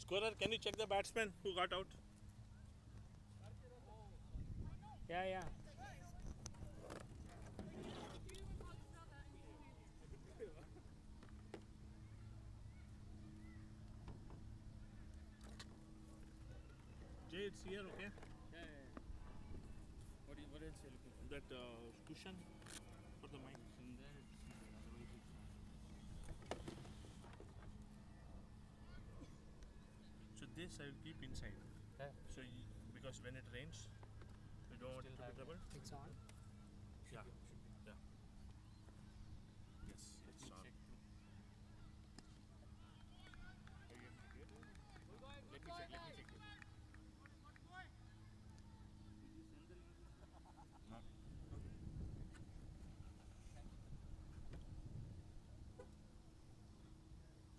Scorer, can you check the batsman who got out? Yeah. Jay, it's here, okay? Yeah. What else are you looking for? That cushion for the mic. In there, otherwise it's So this I will keep inside. yeah. So because when it rains, we don't want it to be trouble. It's on. Yeah. Yeah. Yes, it's on. Check. Let me check. No.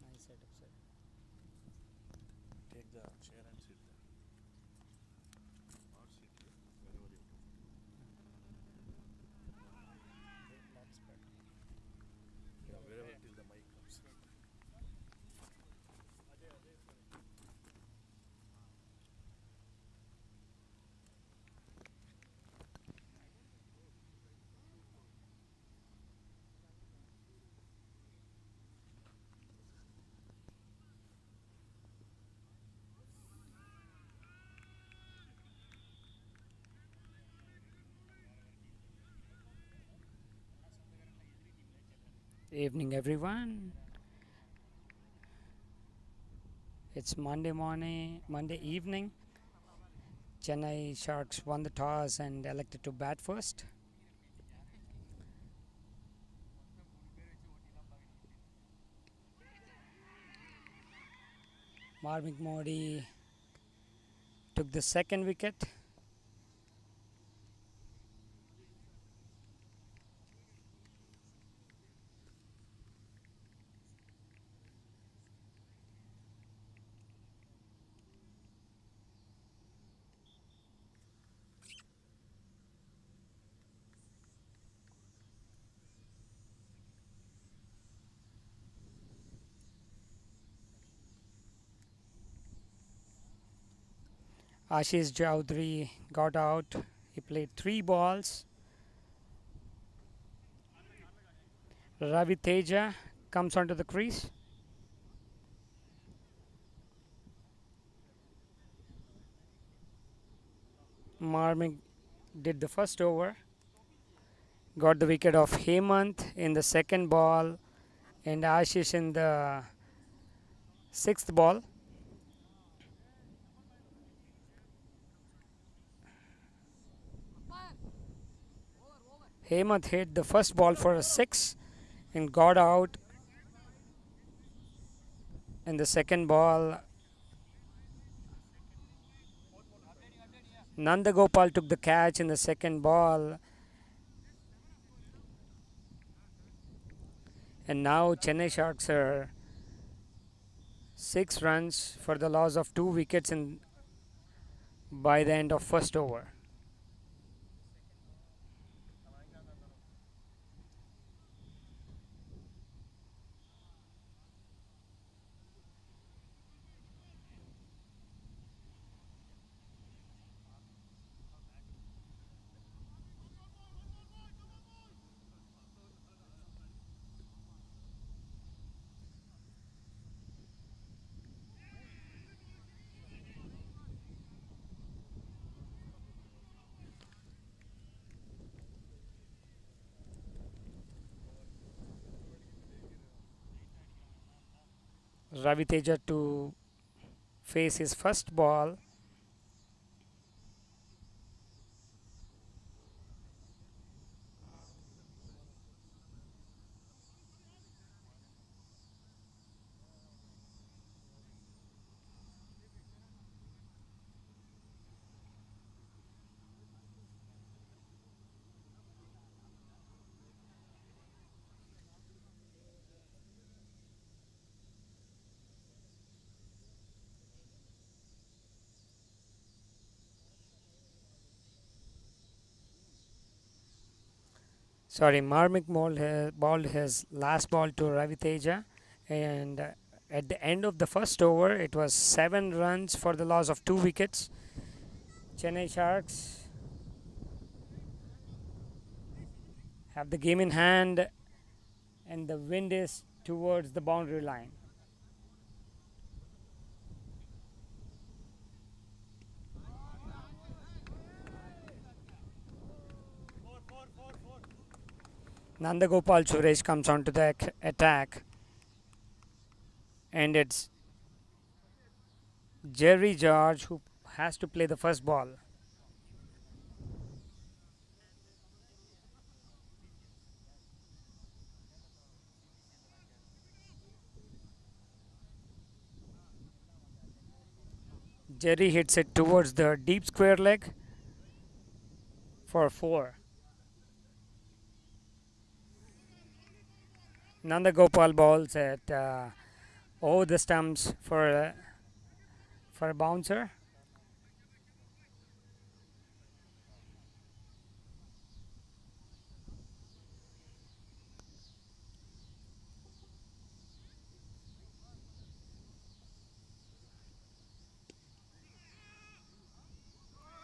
Nice setup, sir. Take the chair and sit there. Or sit here, wherever you want. That's better. Yeah, wherever till the mic comes. Evening, everyone. It's Monday evening. Chennai Sharks won the toss and elected to bat first. Marmik Modi took the second wicket. Ashish Chowdhury got out. He played 3 balls. Ravi Teja comes onto the crease. Marmik did the first over. Got the wicket of Hemant in the second ball and Ashish in the 6th ball. Hemant hit the first ball for a 6 and got out in the second ball. Nandagopal took the catch in the second ball. And now Chennai Sharks are 6 runs for the loss of 2 wickets by the end of first over. Ravi Teja to face his first ball. Marmik balled his last ball to Ravi Teja, and At the end of the first over, it was 7 runs for the loss of 2 wickets. Chennai Sharks have the game in hand, and the wind is towards the boundary line. Nandagopal Suresh comes onto the attack, and it's Jerry George who has to play the first ball. Jerry hits it towards the deep square leg for 4. Nandagopal balls at over the stumps for a bouncer.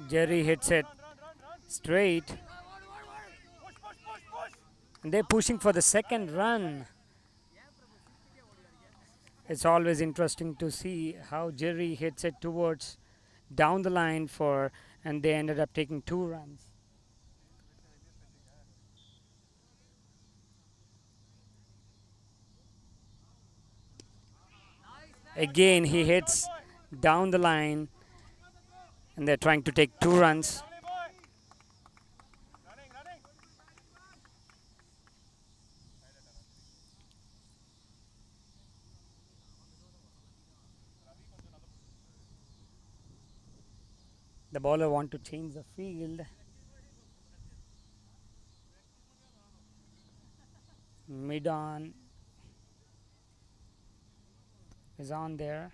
Jerry hits it straight, and they're pushing for the second run. It's always interesting to see how Jerry hits it towards down the line for, and they ended up taking 2 runs. Again, he hits down the line, and they're trying to take 2 runs. The bowler want to change the field. Mid-on is on there.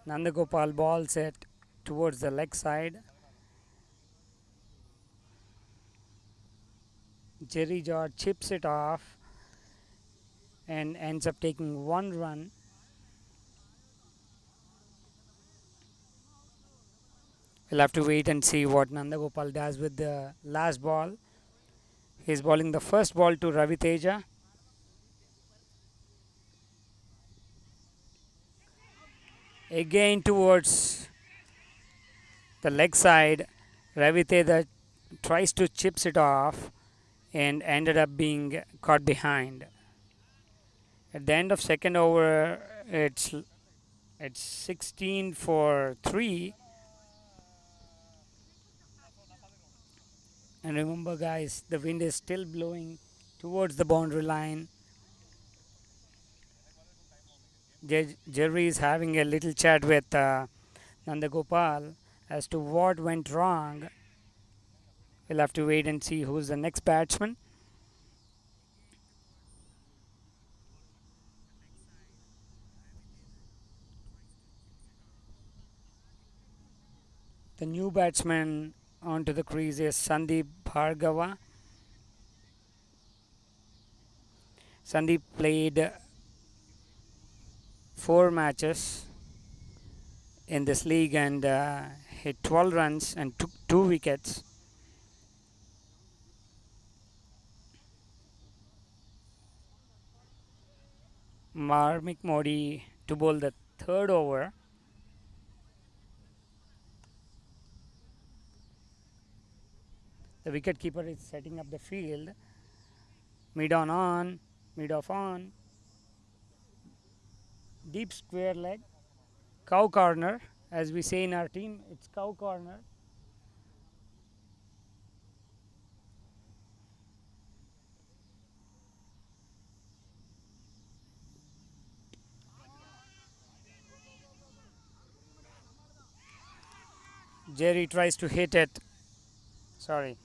Nandagopal balls it towards the leg side. Jerry George chips it off and ends up taking 1 run. We'll have to wait and see what Nandagopal does with the last ball. He's bowling the first ball to Ravi Teja. Again towards the leg side. Ravi Teja tries to chips it off and ended up being caught behind. At the end of second over, it's 16 for 3. And remember, guys, the wind is still blowing towards the boundary line. Jerry is having a little chat with Nandagopal as to what went wrong. We'll have to wait and see who's the next batsman. The new batsman onto the crease is Sandeep Bhargava. Sandeep played 4 matches in this league and hit 12 runs and took 2 wickets. Marmik Modi to bowl the third over. The wicketkeeper is setting up the field. Mid on, mid off on. Deep square leg. Cow corner. As we say in our team, it's cow corner. Jerry tries to hit it. Sorry.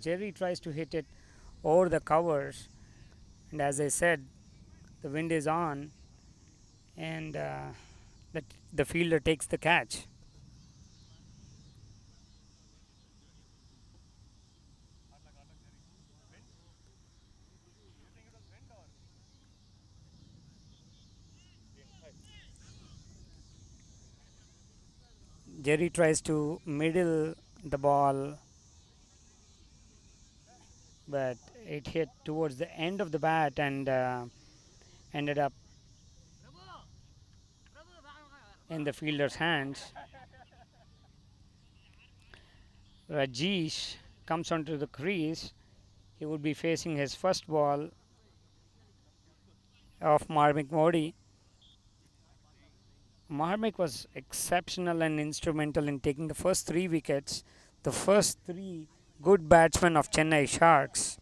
Jerry tries to hit it over the covers, and as I said, the wind is on, and the fielder takes the catch. Jerry tries to middle the ball, but it hit towards the end of the bat and ended up in the fielder's hands. Rajesh comes onto the crease. He would be facing his first ball of Marmik Modi. Marmik was exceptional and instrumental in taking the first 3 wickets, the first 3 good batsmen of Chennai Sharks.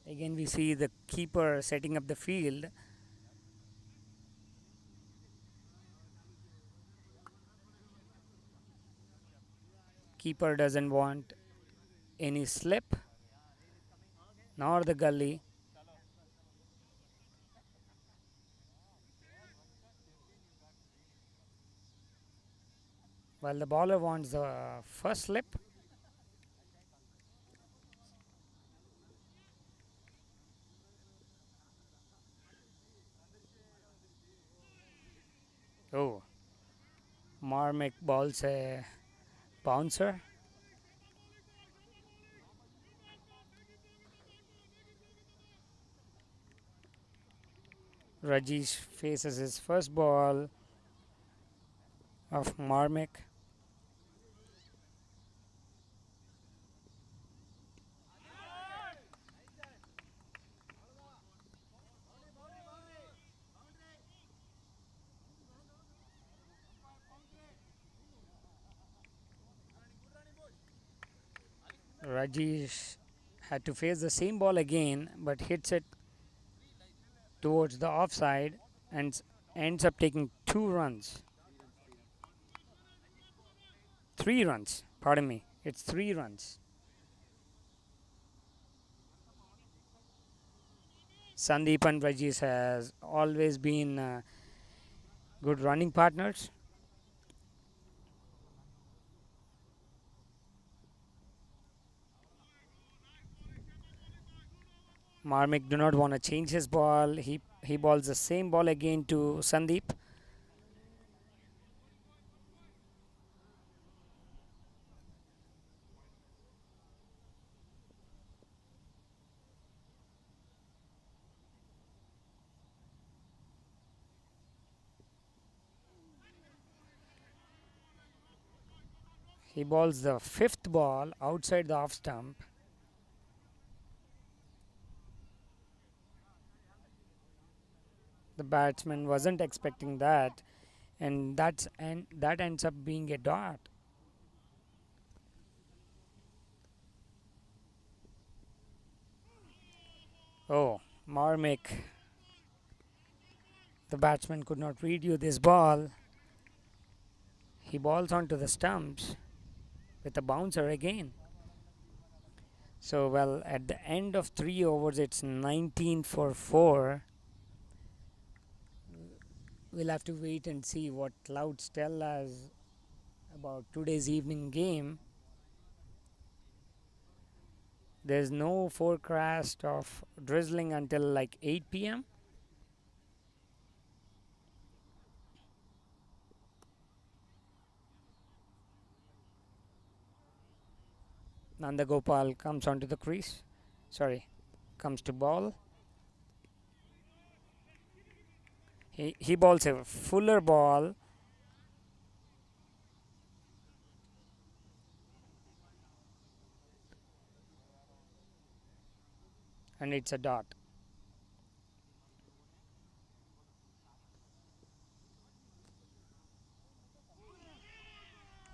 Again, we see the keeper setting up the field. Keeper doesn't want any slip nor the gully. While the bowler wants the first slip. Oh, Marmik bowls a bouncer. Rajesh faces his first ball of Marmik. Rajesh had to face the same ball again but hits it towards the offside and ends up taking 2 runs. 3 runs, pardon me, it's 3 runs. Sandeep and Rajesh has always been good running partners. Marmik do not want to change his ball. He balls the same ball again to Sandeep. He balls the 5th ball outside the off stump. The batsman wasn't expecting that, and that ends up being a dot. Oh, Marmik. The batsman could not read you this ball. He balls onto the stumps with a bouncer again. So, well, at the end of 3 overs, it's 19 for 4. We'll have to wait and see what clouds tell us about today's evening game. There's no forecast of drizzling until like 8 p.m. Nandagopal comes onto the crease. Sorry, comes to ball. He balls a fuller ball. And it's a dot.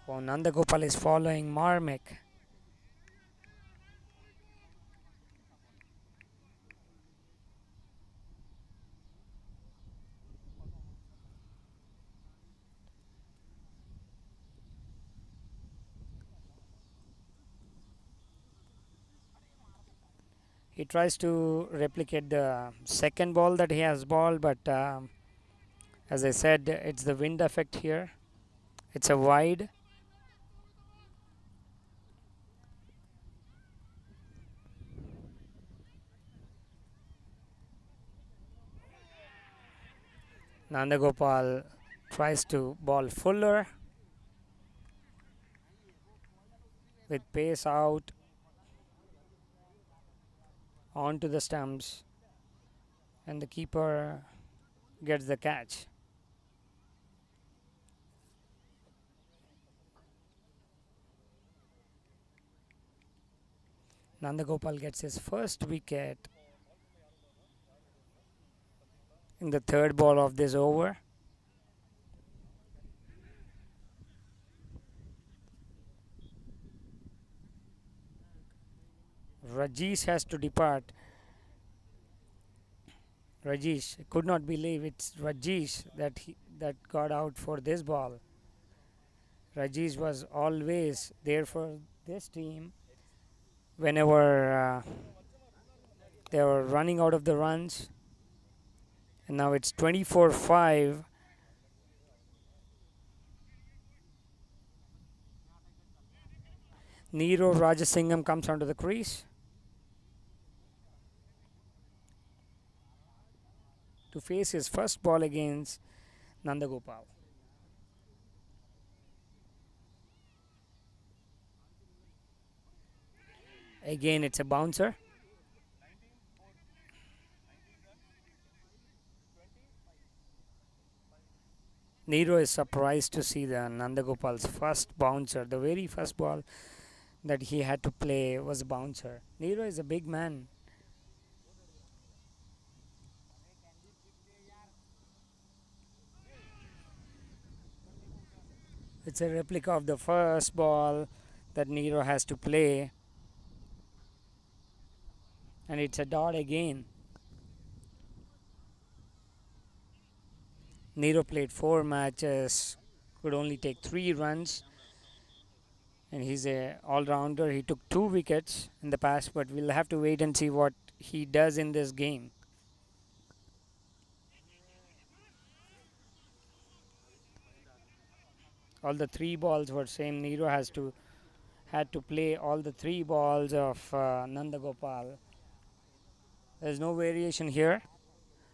Oh, Nandagopal is following Marmik. He tries to replicate the second ball that he has balled, but as I said, it's the wind effect here. It's a wide. Nandagopal tries to ball fuller with pace out onto the stumps, and the keeper gets the catch. Nandagopal gets his first wicket in the third ball of this over. Rajesh has to depart. Rajesh could not believe it's Rajesh that got out for this ball. Rajesh was always there for this team whenever they were running out of the runs. And now it's 24-5. Nero Rajasingham comes onto the crease to face his first ball against Nandagopal. Again, it's a bouncer. Nero is surprised to see the Nandagopal's first bouncer. The very first ball that he had to play was a bouncer. Nero is a big man. It's a replica of the first ball that Nero has to play. And it's a dot again. Nero played 4 matches, could only take 3 runs. And he's a all-rounder. He took 2 wickets in the past, but we'll have to wait and see what he does in this game. All the 3 balls were same. Nero had to play all the 3 balls of Nandagopal. There's no variation here.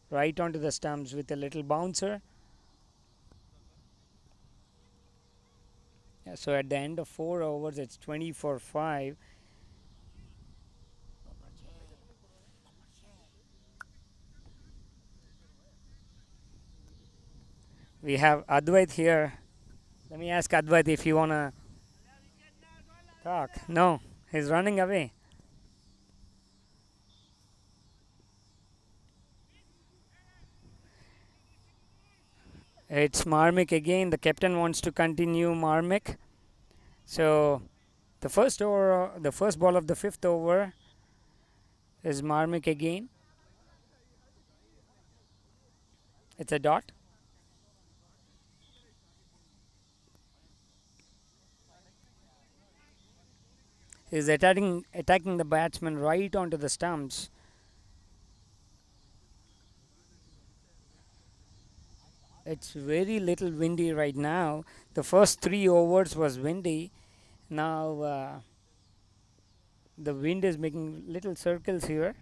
Right onto the stumps with a little bouncer. Yeah, so at the end of 4 overs, it's 24-5. We have Advait here. Let me ask Advait if you wanna talk. No, he's running away. It's Marmick again. The captain wants to continue Marmick. So the first ball of the 5th over is Marmick again. It's a dot. He's attacking the batsman right onto the stumps. It's very little windy right now. The first 3 overs was windy. Now the wind is making little circles here.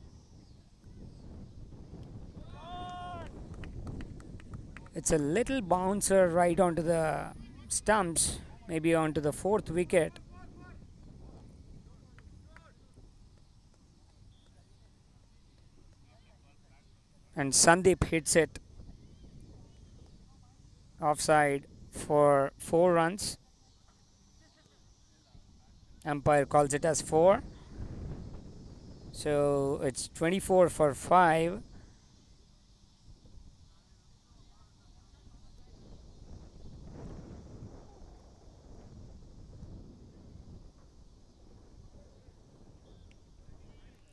It's a little bouncer right onto the stumps, maybe onto the 4th wicket. And Sandeep hits it offside for 4 runs. Umpire calls it as 4. So it's 24-5.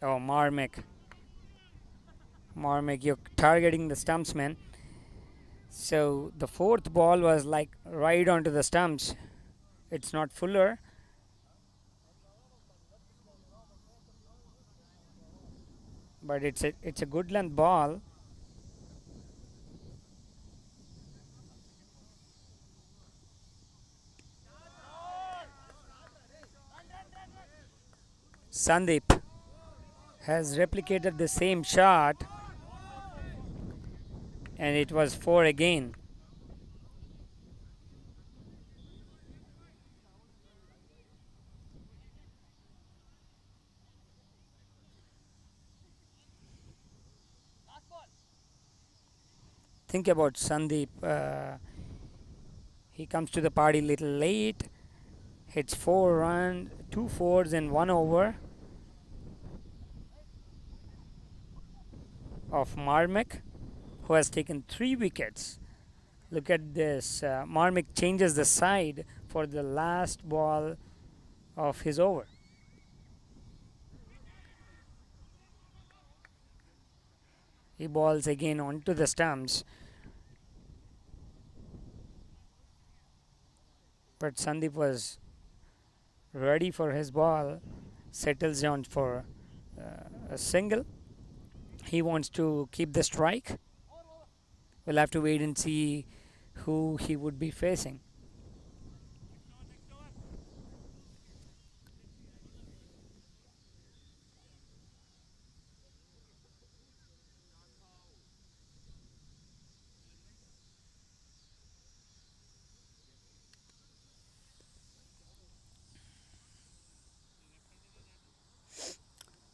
Oh, Marmick, you're targeting the stumps, man. So the 4th ball was like right onto the stumps. It's not fuller. But it's a good length ball. Sandeep has replicated the same shot. and it was 4 again. Think about Sandeep. He comes to the party little late, hits 4 runs, 2 fours in 1 over of Marmick, who has taken 3 wickets. Look at this. Marmick changes the side for the last ball of his over. He balls again onto the stumps. But Sandeep was ready for his ball. Settles down for a single. He wants to keep the strike. We'll have to wait and see who he would be facing.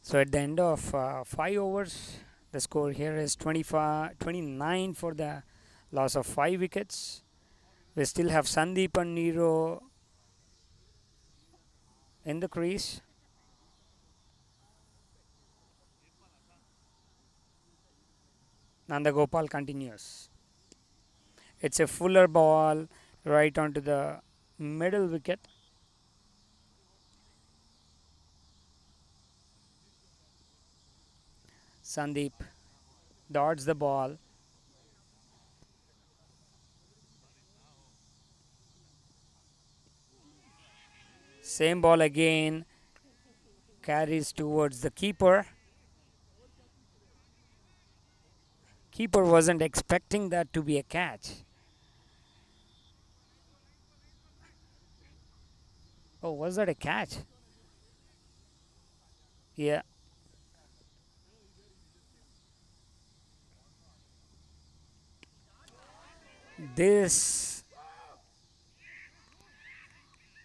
So at the end of 5 overs, the score here is 29 for the loss of 5 wickets. We still have Sandeep and Nero in the crease. Nandagopal continues. It's a fuller ball right onto the middle wicket. Sandeep dodges the ball. Same ball again. Carries towards the keeper. Keeper wasn't expecting that to be a catch. Oh, was that a catch? Yeah. This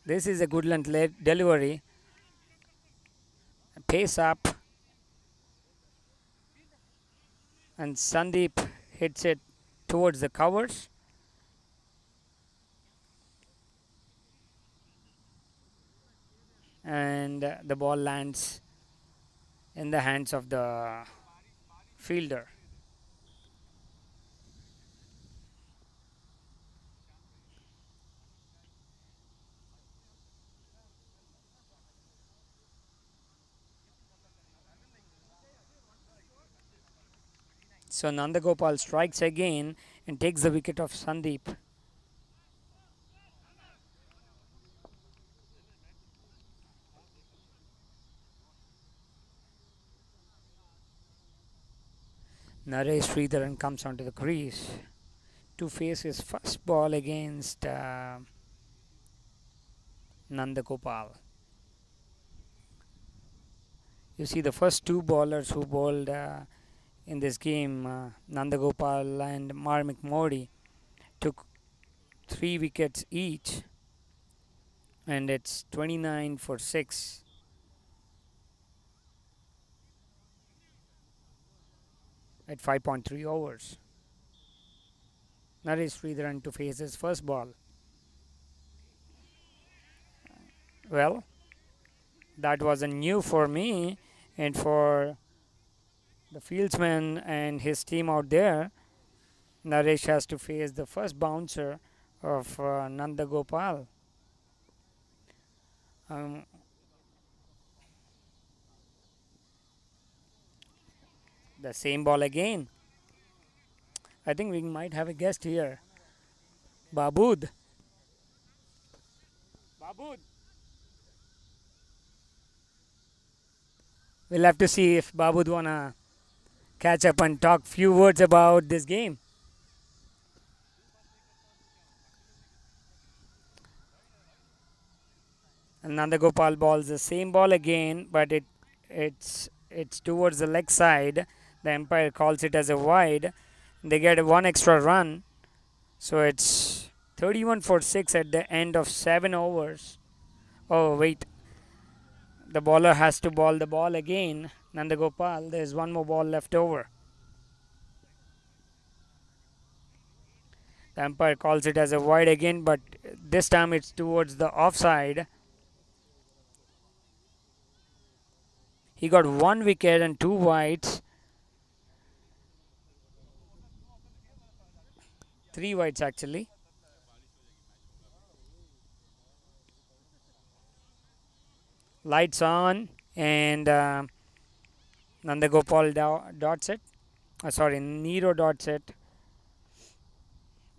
this is a good length delivery. Pace up, and Sandeep hits it towards the covers. And the ball lands in the hands of the fielder. So Nandagopal strikes again and takes the wicket of Sandeep. Naresh Sridharan comes onto the crease to face his first ball against Nandagopal. You see the first 2 bowlers who bowled in this game, Nandagopal and Marmik Modi, took 3 wickets each, and it's 29 for 6. At 5.3 overs. Naresh Sridharan to face his first ball. Well, that was a new for me and for the fieldsman and his team out there. Naresh has to face the first bouncer of Nandagopal. Um, the same ball again. I think we might have a guest here. Babood. Babood. We'll have to see if Babood wanna catch up and talk few words about this game. And Nandagopal balls the same ball again, but it's towards the leg side. The umpire calls it as a wide, They get one extra run, so it's 31 for 6 at the end of 7 overs. Oh, wait. The bowler has to ball the ball again. Nandagopal, there's one more ball left over. The umpire calls it as a wide again, but this time it's towards the offside. He got 1 wicket and 2 wides. 3 wides actually. Lights on, and Nandagopal dots it. Sorry, Nero dots it.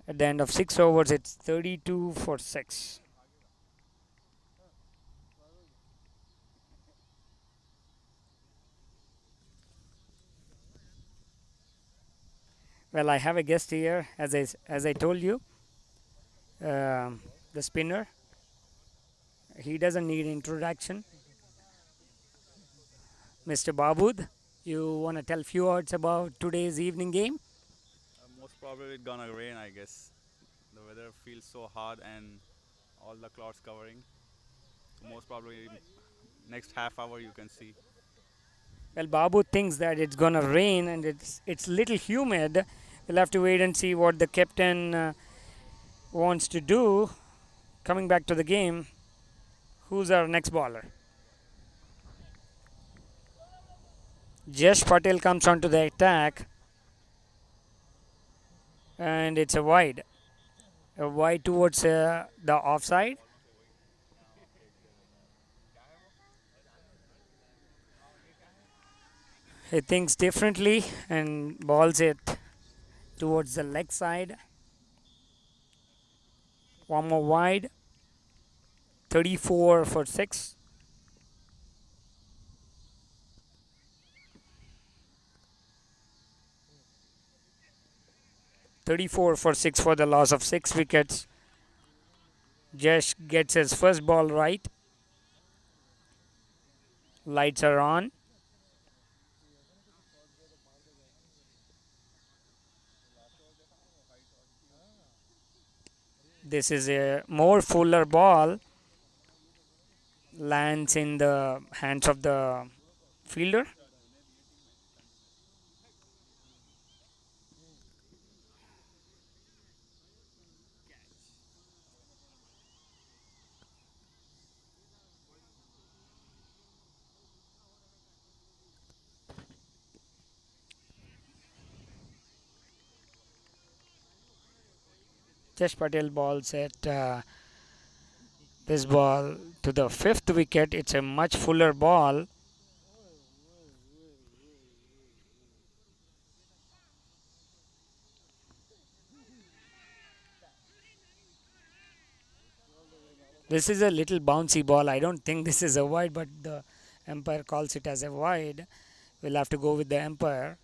At the end of 6 overs, it's 32 for 6. Well, I have a guest here, as I told you, the spinner. He doesn't need introduction. Mr. Babood, you want to tell few words about today's evening game? Most probably it's gonna rain, I guess. The weather feels so hard and all the clouds covering. So most probably next half hour you can see. Well, Babu thinks that it's gonna rain and it's little humid. We'll have to wait and see what the captain wants to do. Coming back to the game, who's our next bowler? Jesh Patel comes onto the attack, and it's a wide. A wide towards the offside. He thinks differently and balls it towards the leg side. One more wide. 34 for 6. 34 for 6 for the loss of 6 wickets. Jesh gets his first ball right. Lights are on. This is a more fuller ball. Lands in the hands of the fielder. Jesh Patel balls at this ball to the 5th wicket. It's a much fuller ball. This is a little bouncy ball. I don't think this is a wide, but the umpire calls it as a wide. We'll have to go with the umpire.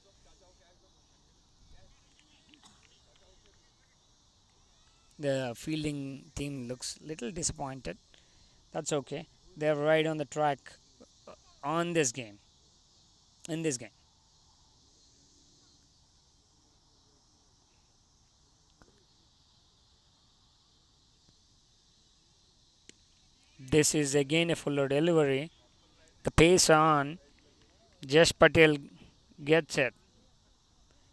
The fielding team looks little disappointed. That's okay. They're right on the track on this game. In this game. This is again a fuller delivery. The pace on. Jesh Patel gets it.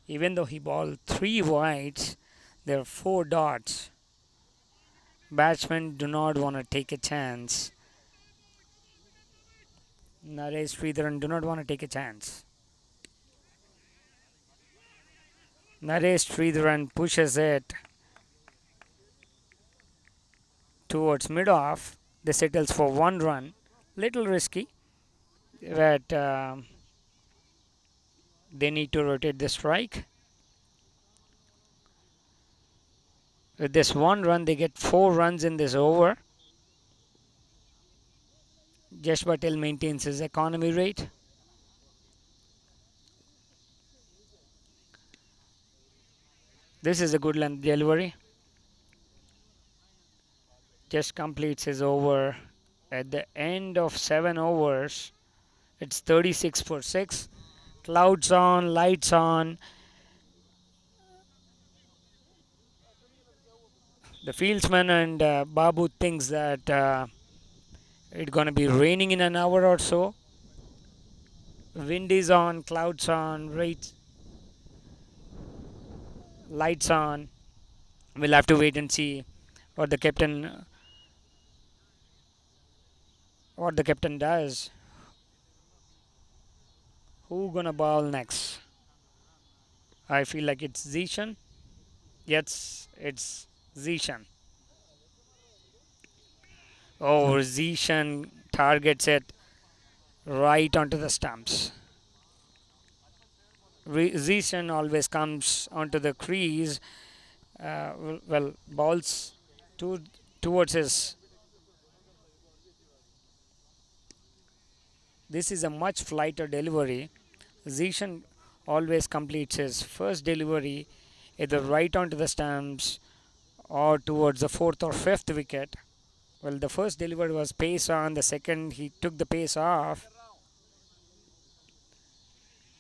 Even though he balled 3 wides, there are 4 dots. Batsmen do not want to take a chance. Naresh Sridharan do not want to take a chance. Naresh Sridharan pushes it towards mid-off. They settles for 1 run. Little risky, but they need to rotate the strike. With this 1 run, they get 4 runs in this over. Jesh Patel maintains his economy rate. This is a good length delivery. Just completes his over at the end of 7 overs. It's 36 for 6. Clouds on, lights on. The fieldsman and Babu thinks that it's gonna be raining in an hour or so. Wind is on, clouds on, lights on. We'll have to wait and see what the captain does. Who gonna bowl next? I feel like it's Zishan. Yes, it's Zishan. Oh, Zishan targets it right onto the stumps. Zishan always comes onto the crease. Balls to, towards his. This is a much flighter delivery. Zishan always completes his first delivery either right onto the stumps or towards the fourth or fifth wicket. Well, the first delivery was pace on, the second he took the pace off.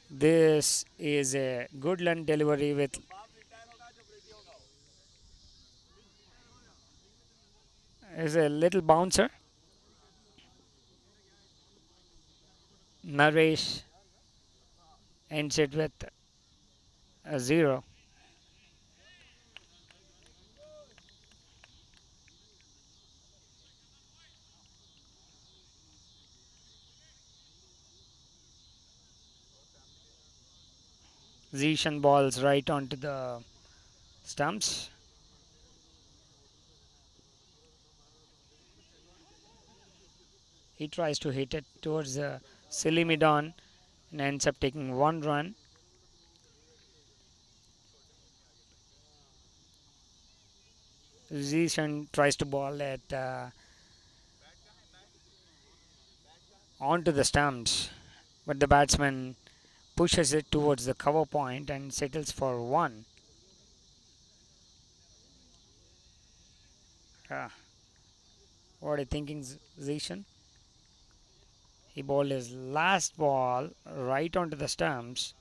This is a good length delivery with is a little bouncer. Naresh ends it with a 0. Zishan balls right onto the stumps. He tries to hit it towards the silly mid on and ends up taking 1 run. Zishan tries to ball it onto the stumps, but the batsman pushes it towards the cover point and settles for 1. Ah, what are you thinking, Zishan? He bowled his last ball right onto the stumps.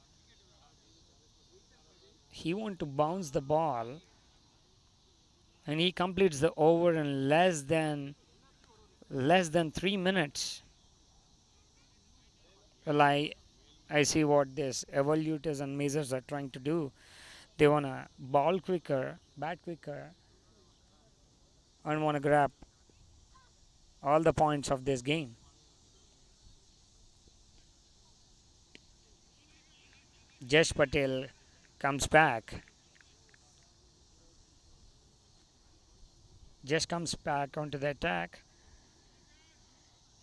He wants to bounce the ball and he completes the over in less than 3 minutes. Well, I see what this Evolutyz Unmazers are trying to do. They want to ball quicker, bat quicker, and want to grab all the points of this game. Jesh Patel comes back. Jesh comes back onto the attack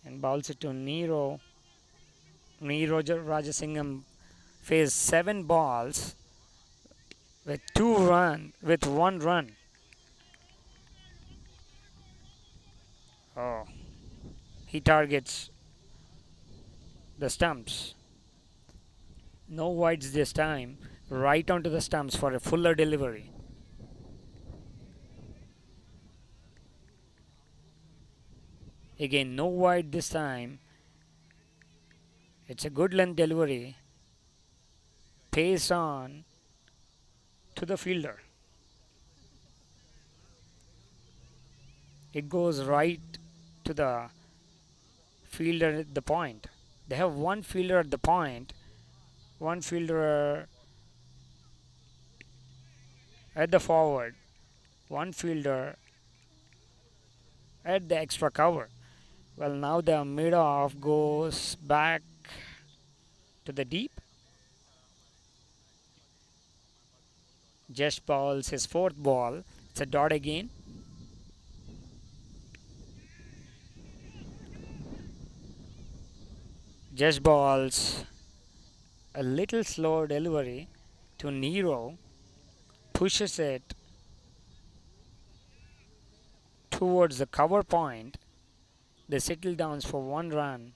and bowls it to Nero. Nero Rajasingham faced 7 balls with 1 run. Oh, he targets the stumps. No wides this time. Right onto the stumps for a fuller delivery. Again, no wide this time. It's a good length delivery. Pace on to the fielder. It goes right to the fielder at the point. They have one fielder at the point, one fielder at the forward, one fielder at the extra cover. Well, now the mid off goes back to the deep. Just bowls his 4th ball. It's a dot again. Just balls a little slow delivery to Nero. Pushes it towards the cover point. They settle down for 1 run.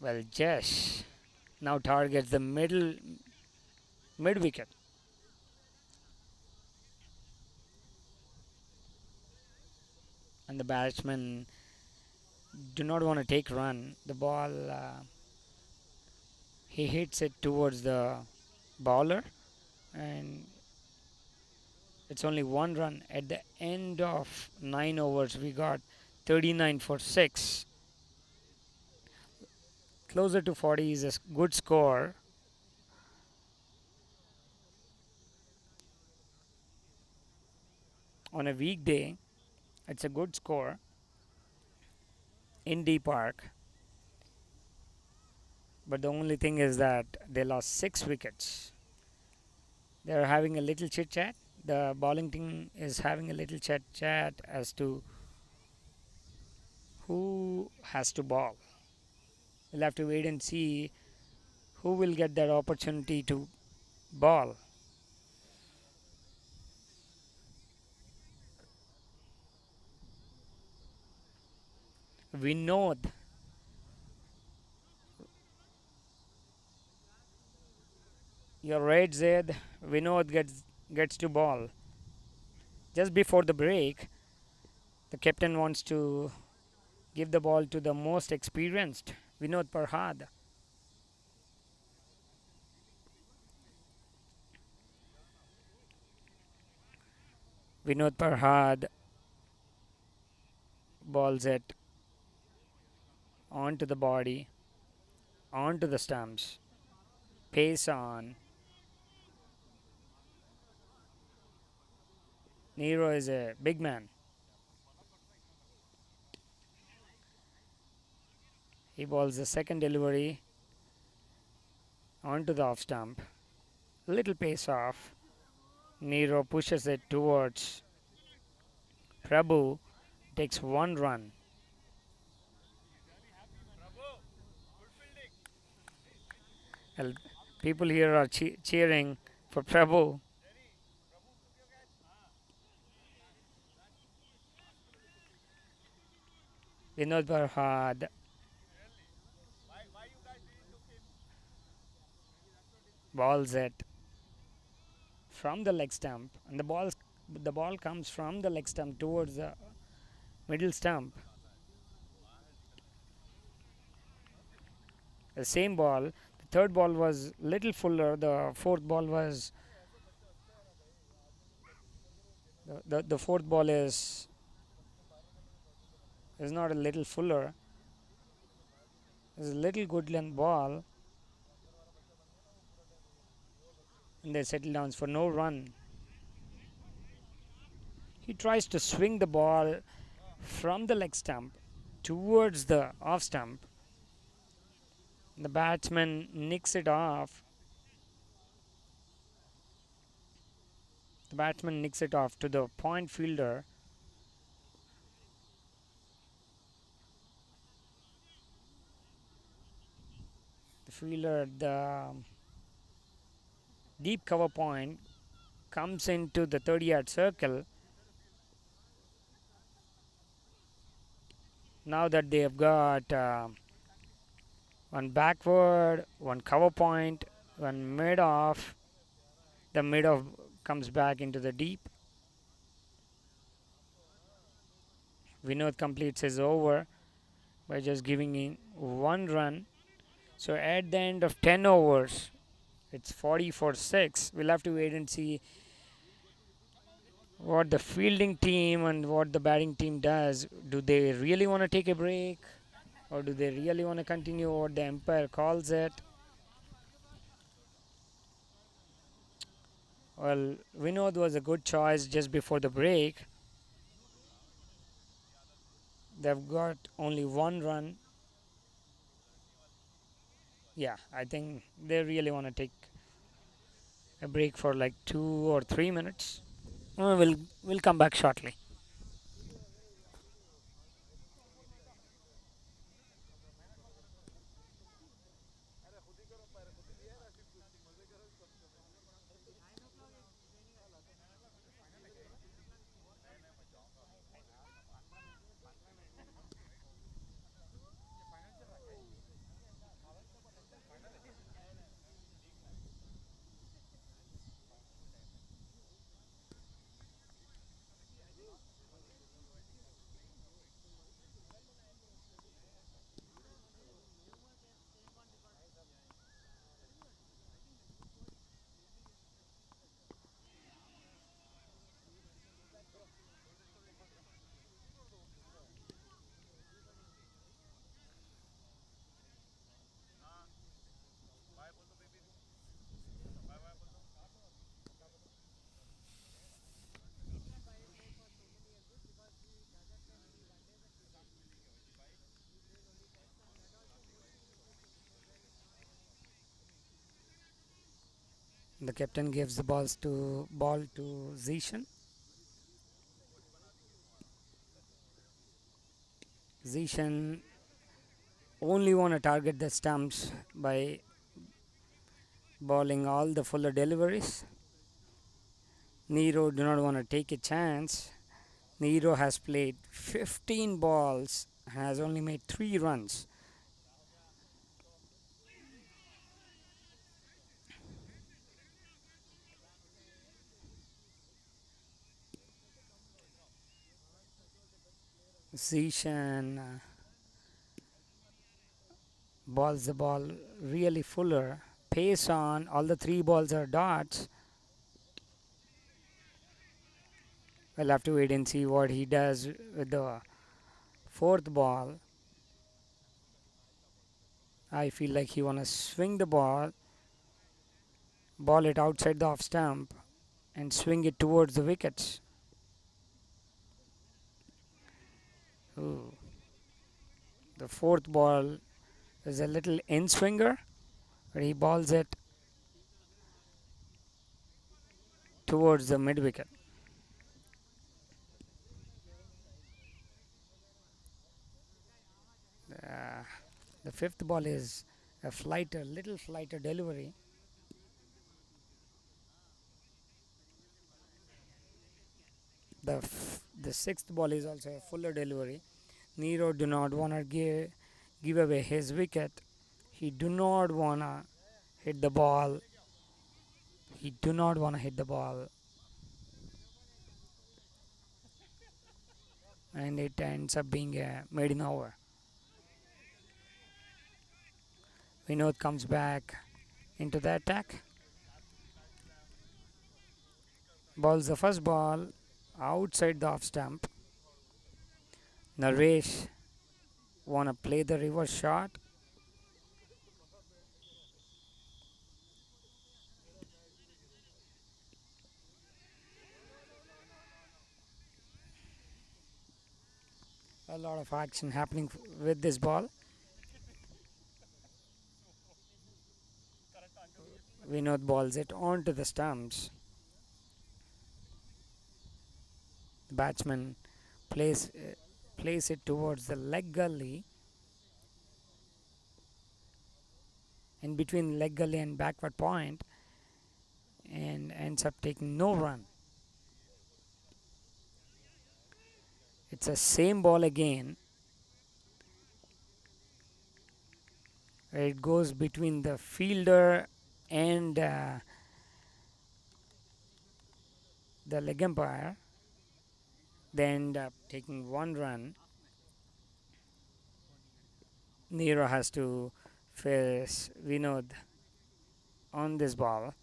Well, Jesh now targets the mid wicket. And the batsman do not want to take run. The ball, he hits it towards the bowler, and it's only one run. At the end of 9 overs, we got 39 for 6. Closer to 40 is a good score. On a weekday, it's a good score in D Park. But the only thing is that they lost 6 wickets. They're having a little chit chat. The bowling team is having a little chit chat as to who has to bowl. We'll have to wait and see who will get that opportunity to bowl. Vinod, you're right, Zaid. Vinod gets to bowl. Just before the break, the captain wants to give the ball to the most experienced, Vinod Parhad. Vinod Parhad balls it onto the body, onto the stumps, pace on. Nero is a big man. He balls the second delivery onto the off stump. Little pace off. Nero pushes it towards Prabhu, takes one run. Well, people here are cheering for Prabhu. Vinod Parhad balls it from the leg stump, and the ball comes from the leg stump towards the middle stump. The same ball. The third ball was little fuller. The fourth ball was the fourth ball is not a little fuller. It's a little good length ball, and they settle down for no run. He tries to swing the ball from the leg stump towards the off stump. The batsman nicks it off. The batsman nicks it off to the point fielder. The fielder at the deep cover point comes into the 30-yard circle. Now that they have got one backward, one cover point, one mid off, the mid off comes back into the deep. Vinod completes his over by just giving in one run. So at the end of 10 overs, it's 40 for 6. We'll have to wait and see what the fielding team and what the batting team does. Do they really want to take a break, or do they really want to continue what the umpire calls it? Well, Vinod was a good choice just before the break. They've got only one run. Yeah, I think they really want to take a break for like 2 or 3 minutes. We'll come back shortly. The captain gives the ball to Zishan. Zishan only want to target the stumps by bowling all the fuller deliveries. Nero do not want to take a chance. Nero has played 15 balls and has only made 3 runs. Zishan balls the ball really fuller. Pace on, all the 3 balls are dots. We'll have to wait and see what he does with the 4th ball. I feel like he wanna swing the ball it outside the off stump and swing it towards the wickets. Ooh. The 4th ball is a little in swinger, but he balls it towards the mid wicket. The 5th ball is a little flighter delivery. The 6th ball is also a fuller delivery. Nero do not want to give away his wicket. He do not want to hit the ball. He do not want to hit the ball. And it ends up being a maiden over. Vinod comes back into the attack. Bowls the first ball outside the off stump. Naresh wanna play the reverse shot. A lot of action happening with this ball. Vinod balls it onto the stumps. The batsman plays it towards the leg gully. In between leg gully and backward point, and ends up taking no run. It's the same ball again. It goes between the fielder and the leg umpire. They end up taking 1 run. Nero has to face Vinod on this ball.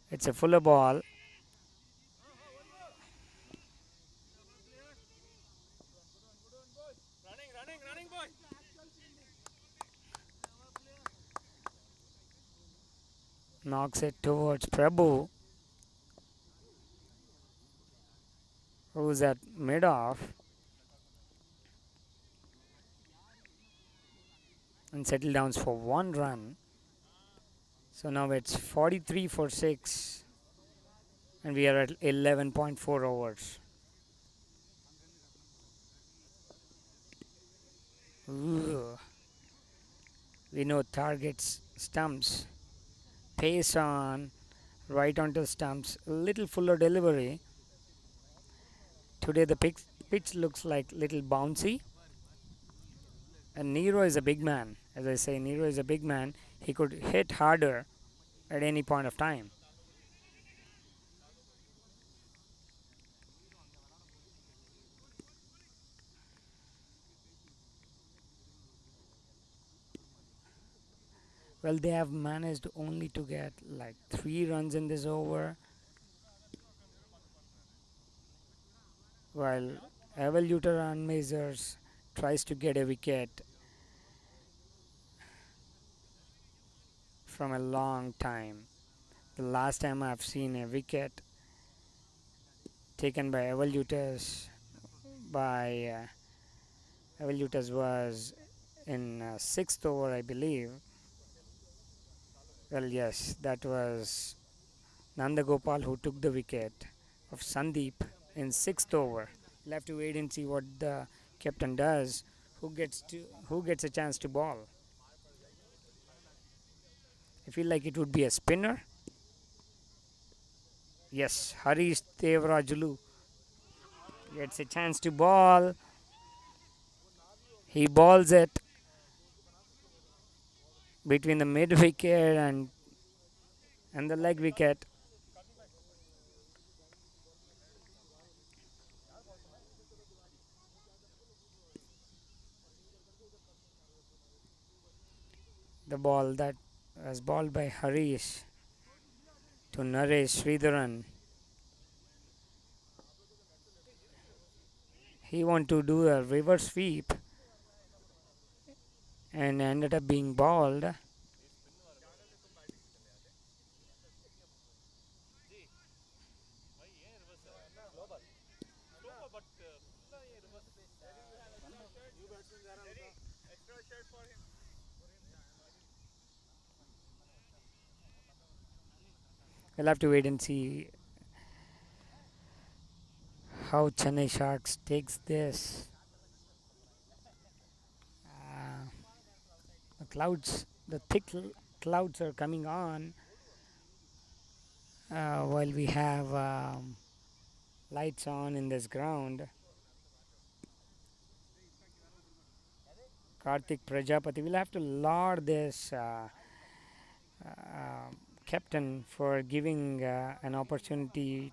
It's a fuller ball. Knocks it towards Prabhu, who's at mid-off, and settle downs for 1 run. So now it's 43 for 6, and we are at 11.4 overs. Ooh. Vinod targets stumps. Pace on, right onto the stumps. A little fuller delivery. Today the pitch looks like little bouncy. And Nero is a big man. As I say, Nero is a big man. He could hit harder at any point of time. Well, they have managed only to get like 3 runs in this over, while Evolutyz Unmazers tries to get a wicket from a long time. The last time I've seen a wicket taken by Evolutyz was in 6th over, I believe. Well, yes, that was Nandagopal who took the wicket of Sandeep in sixth over. We'll have to wait and see what the captain does. Who gets a chance to bowl? I feel like it would be a spinner. Yes, Harish Devrajulu gets a chance to bowl. He bowls it between the mid wicket and the leg wicket. The ball that was bowled by Harish to Naresh Sridharan. He wanted to do a reverse sweep and ended up being bowled. We'll have to wait and see how Chennai Sharks takes this. The thick clouds are coming on while we have lights on in this ground. Karthik Prajapati will have to laud this uh, captain for giving an opportunity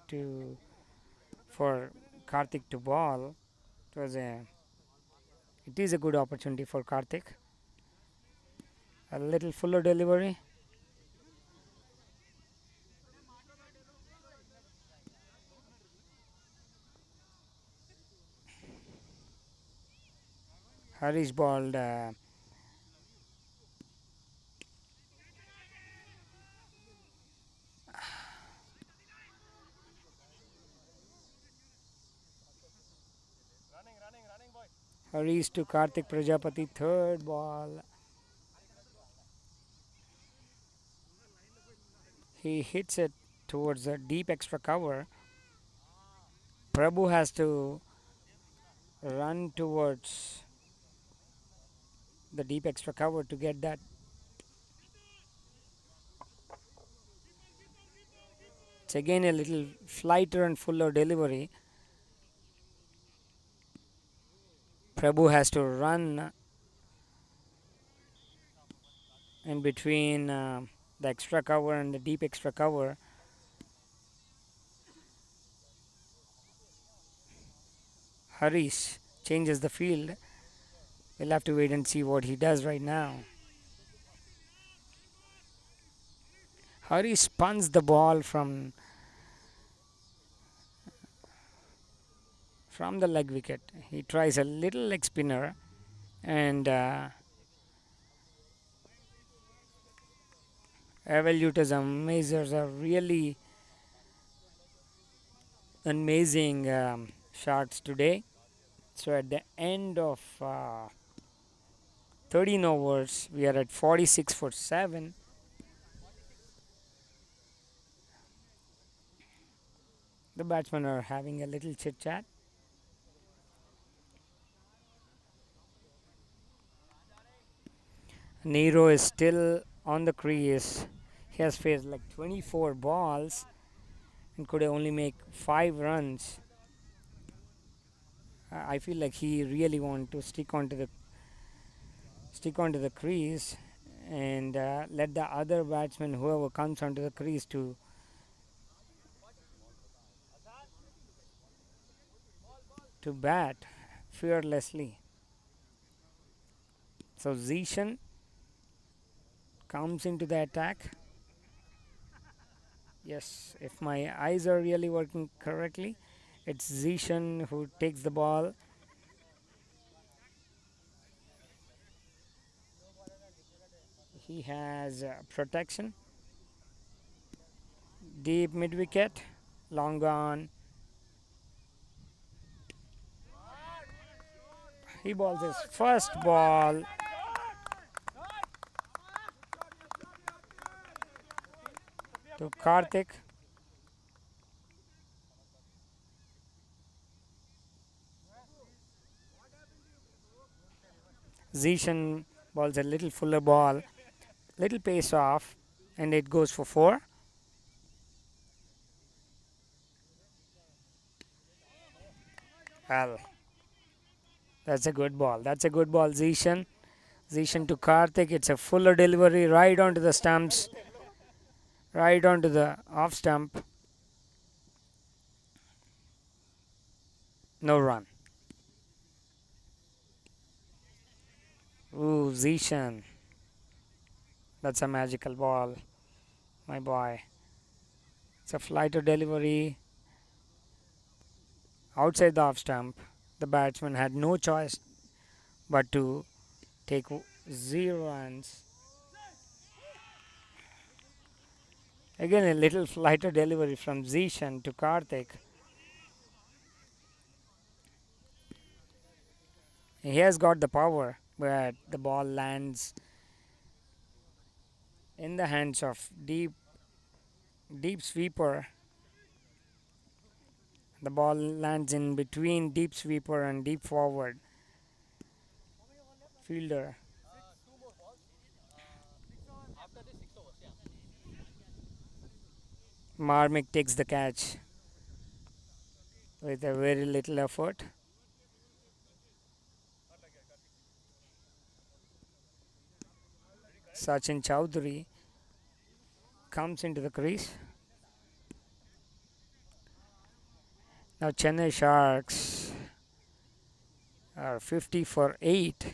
for Karthik to bowl. It is a good opportunity for Karthik. A little fuller delivery. Harish bowled Harish to Karthik Prajapati, third ball. He hits it towards the deep extra cover. Prabhu has to run towards the deep extra cover to get that. It's again a little flighter and fuller delivery. Prabhu has to run in between the extra cover and the deep extra cover. Harish changes the field. We'll have to wait and see what he does right now. Harish spuns the ball from the leg wicket. He tries a little leg spinner and Evolutyz Unmazers are really amazing shots today. So at the end of 13 overs, we are at 46 for 7. The batsmen are having a little chit chat. Nero is still on the crease. He has faced like 24 balls and could only make 5 runs. I feel like he really wants to stick onto the crease and let the other batsman, whoever comes onto the crease, to bat fearlessly. So Zishan comes into the attack. Yes, if my eyes are really working correctly, it's Zishan who takes the ball. He has protection. Deep mid wicket, long gone. He bowls his first ball. to Karthik. Zishan balls a little fuller ball, little pace off, and it goes for 4. Well, that's a good ball. That's a good ball, Zishan. Zishan to Karthik. It's a fuller delivery right onto the stumps, right onto the off stump. No run. Ooh, Zishan. That's a magical ball, my boy. It's a fly to delivery outside the off stump. The batsman had no choice but to take 0 runs. Again, a little fly to delivery from Zishan to Karthik. He has got the power, but the ball lands in the hands of deep sweeper. The ball lands in between deep sweeper and deep forward fielder. Marmik takes the catch with a very little effort. Sachin Chowdhury comes into the crease. Now Chennai Sharks are 50 for 8.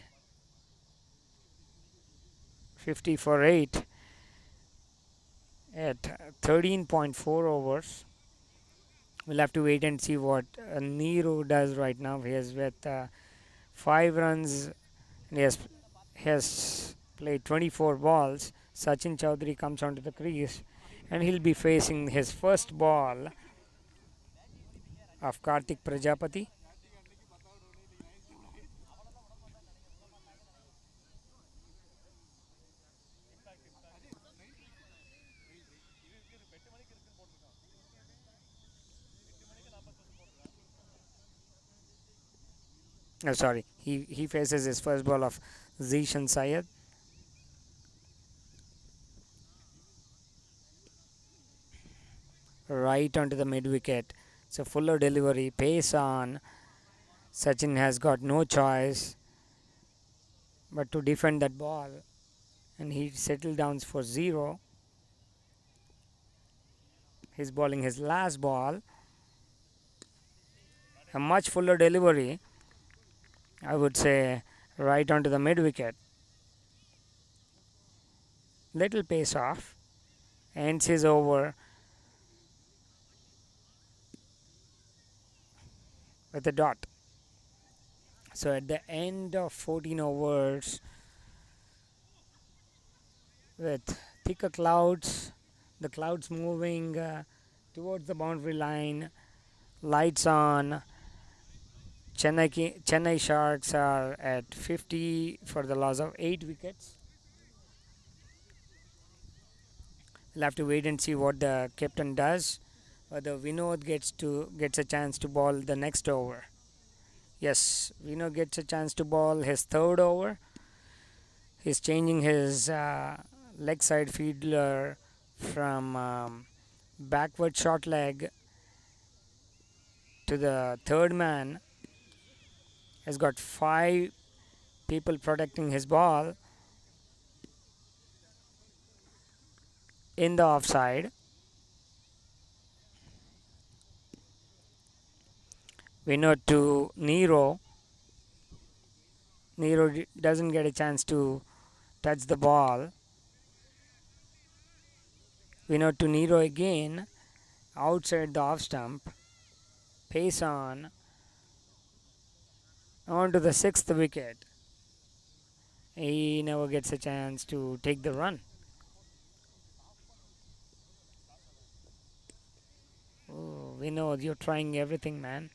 50 for 8 at 13.4 overs. We'll have to wait and see what Nero does right now. He is with 5 runs. And he has played 24 balls. Sachin Chowdhury comes onto the crease and he'll be facing his first ball of Karthik Prajapati. Sorry, he faces his first ball of Zishan Syed. Right onto the mid wicket. It's a fuller delivery, pace on. Sachin has got no choice but to defend that ball, and he settled down for 0. He's bowling his last ball. A much fuller delivery, I would say, right onto the mid wicket. Little pace off. Ends his over with a dot. So at the end of 14 overs, with thicker clouds, the clouds moving towards the boundary line, lights on. Chennai Sharks are at 50 for the loss of 8 wickets. We'll have to wait and see what the captain does. Whether Vinod gets a chance to bowl the next over. Yes, Vinod gets a chance to bowl his third over. He's changing his leg side fielder from backward short leg to the third man. Has got 5 people protecting his ball in the offside. Vinod to Nero. Nero doesn't get a chance to touch the ball. Vinod to Nero again. Outside the off stump. Pace on. On to the 6th wicket. He never gets a chance to take the run. Oh, Vinod, you're trying everything, man.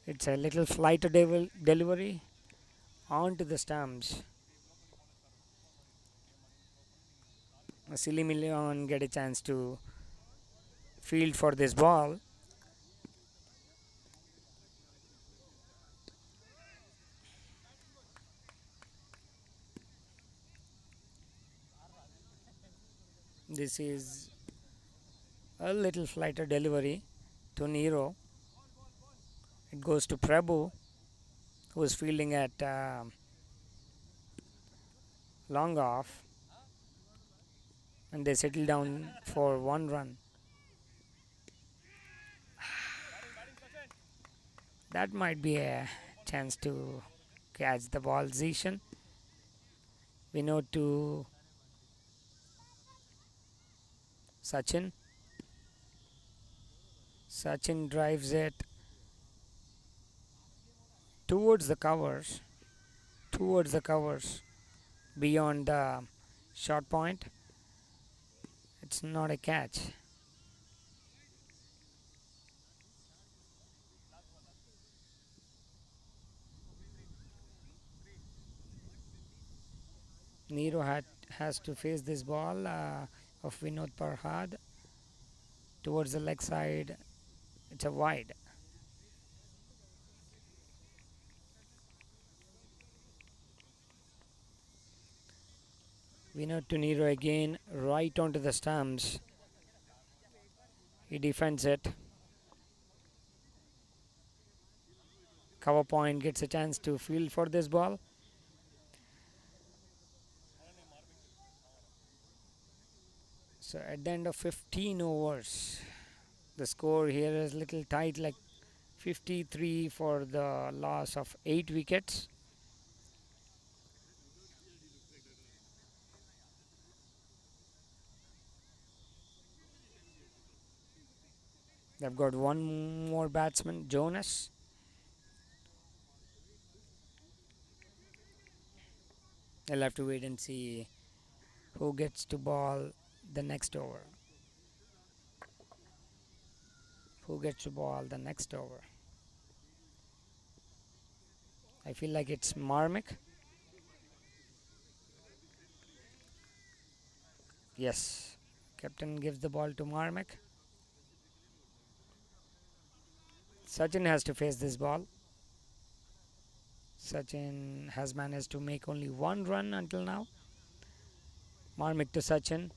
It's a little flight delivery onto the stumps. Silly Million get a chance to field for this ball. This is a little flighter delivery to Nero. It goes to Prabhu, who is fielding at long off, and they settle down for 1 run. That might be a chance to catch the ball. Zishan. We know to Sachin. Sachin drives it towards the covers, beyond the short point. It's not a catch. Nero has to face this ball of Vinod Parhad towards the leg side. It's a wide. Vinod to Nero again, right onto the stumps. He defends it. Cover point gets a chance to field for this ball. So at the end of 15 overs, the score here is little tight, like 53 for the loss of 8 wickets. They've got one more batsman, Jonas. They'll have to wait and see who gets to ball the next over. Who gets to ball the next over? I feel like it's Marmick. Yes, captain gives the ball to Marmick. Sachin has to face this ball. Sachin has managed to make only 1 run until now. Marmick to Sachin.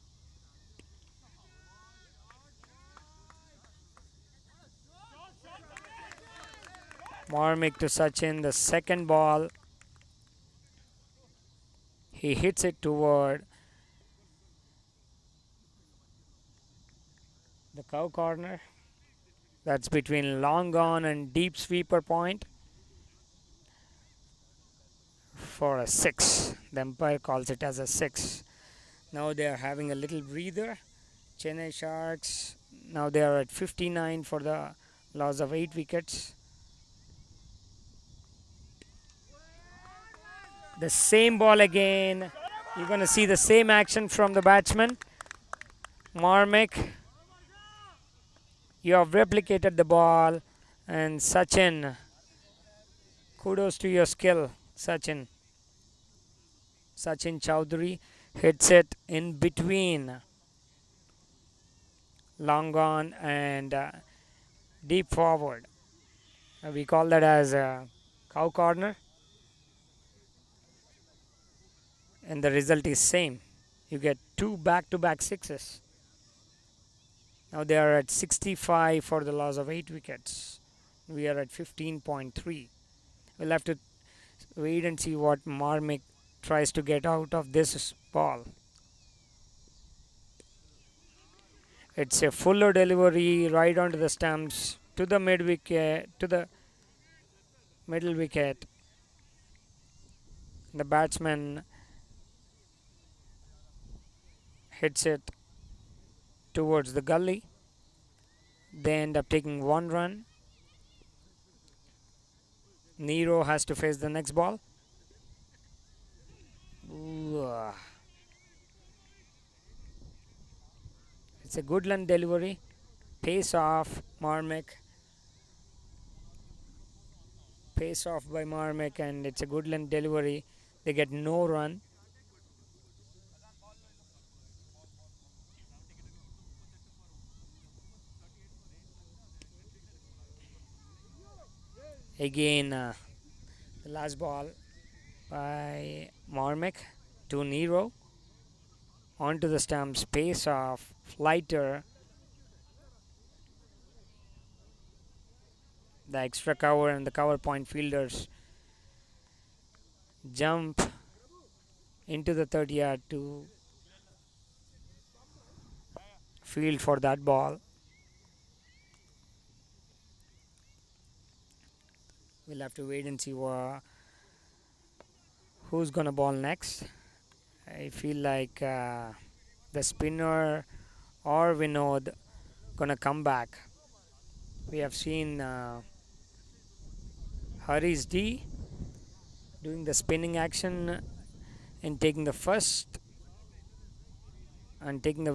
Marmick to Sachin, the second ball. He hits it toward the cow corner. That's between long on and deep sweeper point for a 6. The umpire calls it as a 6. Now they are having a little breather. Chennai Sharks, now they are at 59 for the loss of 8 wickets. The same ball again. You're going to see the same action from the batsman. Marmick, you have replicated the ball, and Sachin, kudos to your skill, Sachin. Sachin Chowdhury hits it in between long on and deep forward. We call that as a cow corner, and the result is same. You get 2 back-to-back 6s. Now they are at 65 for the loss of 8 wickets. We are at 15.3. We'll have to wait and see what Marmick tries to get out of this ball. It's a fuller delivery right onto the stumps to the mid wicket, to the middle wicket. The batsman hits it towards the gully. They end up taking 1 run. Nero has to face the next ball. Ooh. It's a good run delivery. Pace off Marmick. Pace off by Marmick, and it's a good run delivery. They get no run. Again, the last ball by Marmick to Nero onto the stumps. Pace off, flighter. The extra cover and the cover point fielders jump into the 30 yard to field for that ball. We'll have to wait and see who's gonna ball next. I feel like the spinner or Vinod gonna come back. We have seen Harish D doing the spinning action and taking the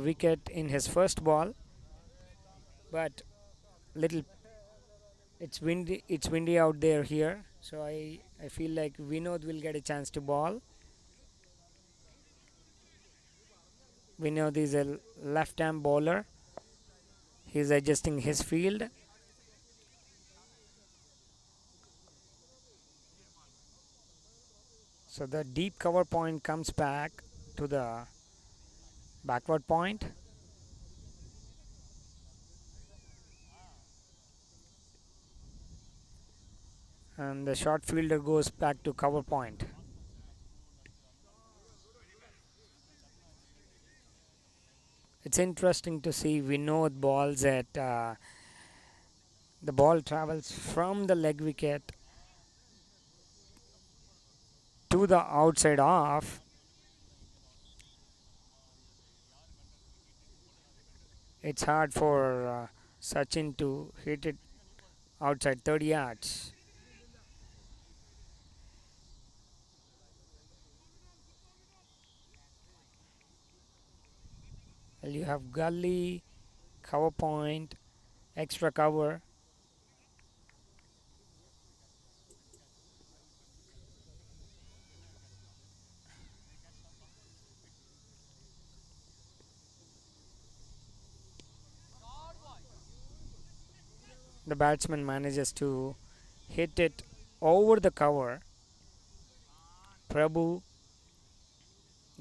wicket in his first ball, but little it's windy out there here, so I feel like Vinod will get a chance to ball. Vinod is a left arm bowler. He's adjusting his field. So the deep cover point comes back to the backward point. And the short fielder goes back to cover point. It's interesting to see Vinod balls at the ball travels from the leg wicket to the outside off. It's hard for Sachin to hit it outside 30 yards. Well, you have gully, cover point, extra cover. The batsman manages to hit it over the cover. Prabhu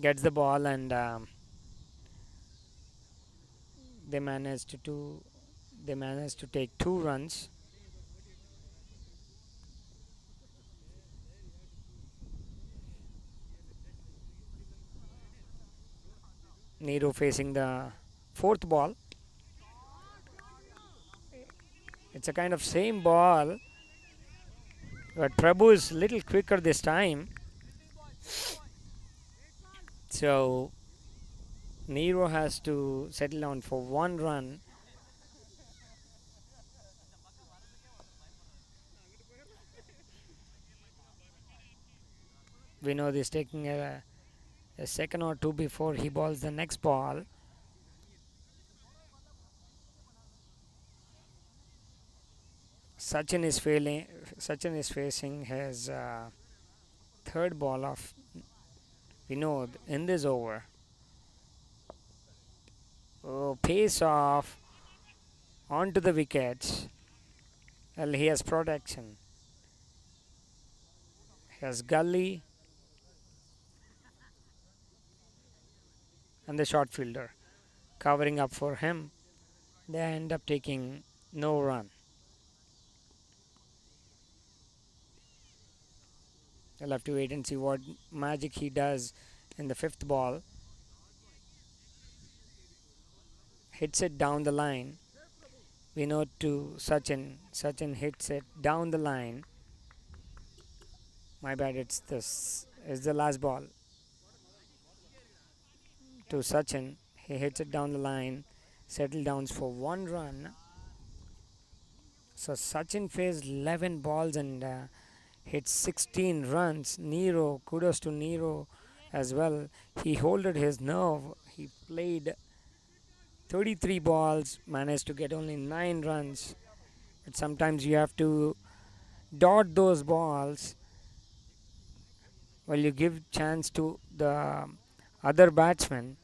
gets the ball and they managed to take 2 runs. Nero facing the fourth ball. It's a kind of same ball, but Prabhu is little quicker this time. So Nero has to settle down for 1 run. Vinod is taking a second or two before he balls the next ball. Sachin is facing his third ball of Vinod in this over. Oh, pace off onto the wickets. Well, he has protection. He has gully and the short fielder covering up for him. They end up taking no run. I'll have to wait and see what magic he does in the fifth ball. Hits it down the line. Vinod to Sachin. Sachin hits it down the line. My bad, it's the last ball. To Sachin. He hits it down the line. Settle downs for 1 run. So Sachin faced 11 balls and hit 16 runs. Nero, kudos to Nero as well. He holded his nerve. He played 33 balls, managed to get only 9 runs. But sometimes you have to dot those balls. Well, you give chance to the other batsmen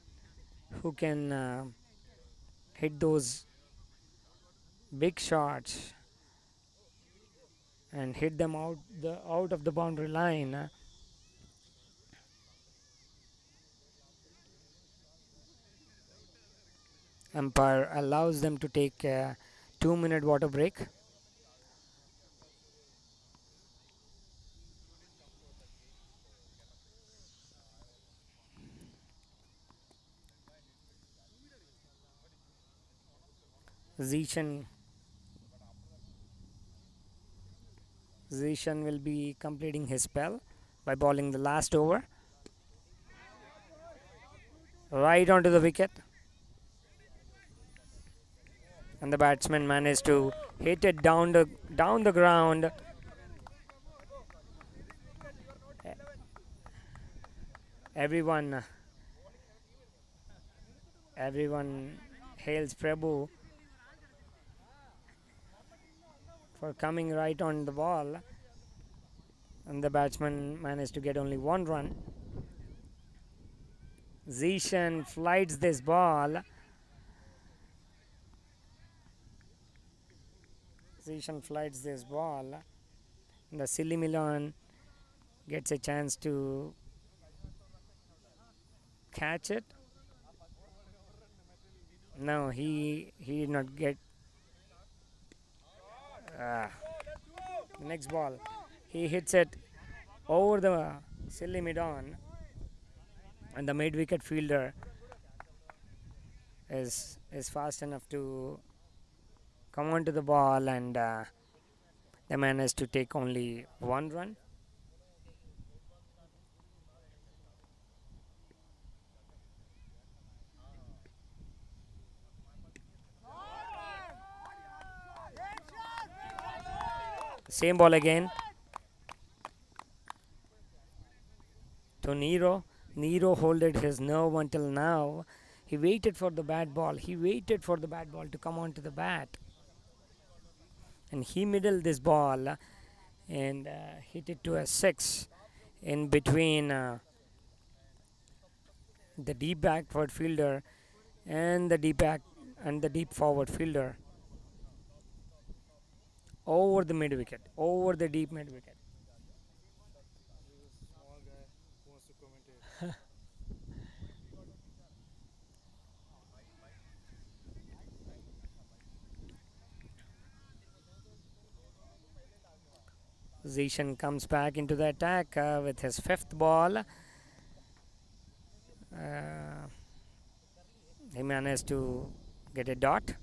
who can hit those big shots. and hit them out of the boundary line. Umpire allows them to take a 2-minute water break. Zishan will be completing his spell by bowling the last over right onto the wicket, and the batsman managed to hit it down the ground. Everyone everyone hails Prabhu for coming right on the ball, and the batsman managed to get only 1 run. Zishan flights this ball. And the silly Milan gets a chance to catch it. No, he did not get. The next ball, he hits it over the silly mid-on, and the mid-wicket fielder is fast enough to come onto the ball, and they managed to take only 1 run. Same ball again to Nero. Nero holded his nerve until now. He waited for the bat ball. To come onto the bat, and he middled this ball and hit it to a 6 in between the deep backward fielder and the deep forward fielder, over the deep mid wicket. Zishan comes back into the attack with his 5th ball. He managed to get a dot.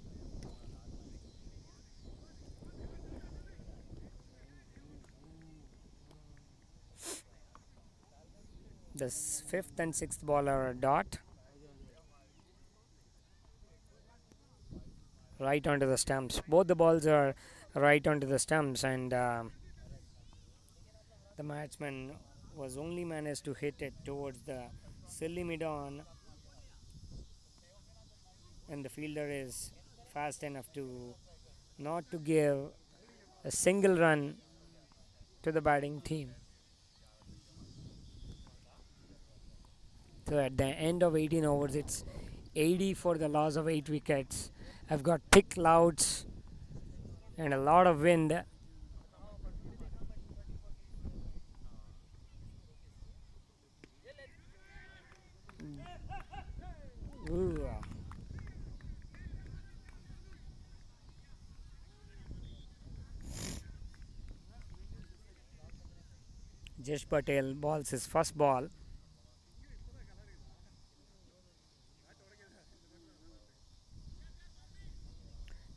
The 5th and 6th ball are a dot right onto the stumps. Both the balls are right onto the stumps, and the batsman was only managed to hit it towards the silly mid-on, and the fielder is fast enough to not to give a single run to the batting team. So at the end of 18 overs, it's 80 for the loss of 8 wickets. I've got thick clouds and a lot of wind. Ooh. Jesh Patel balls his first ball.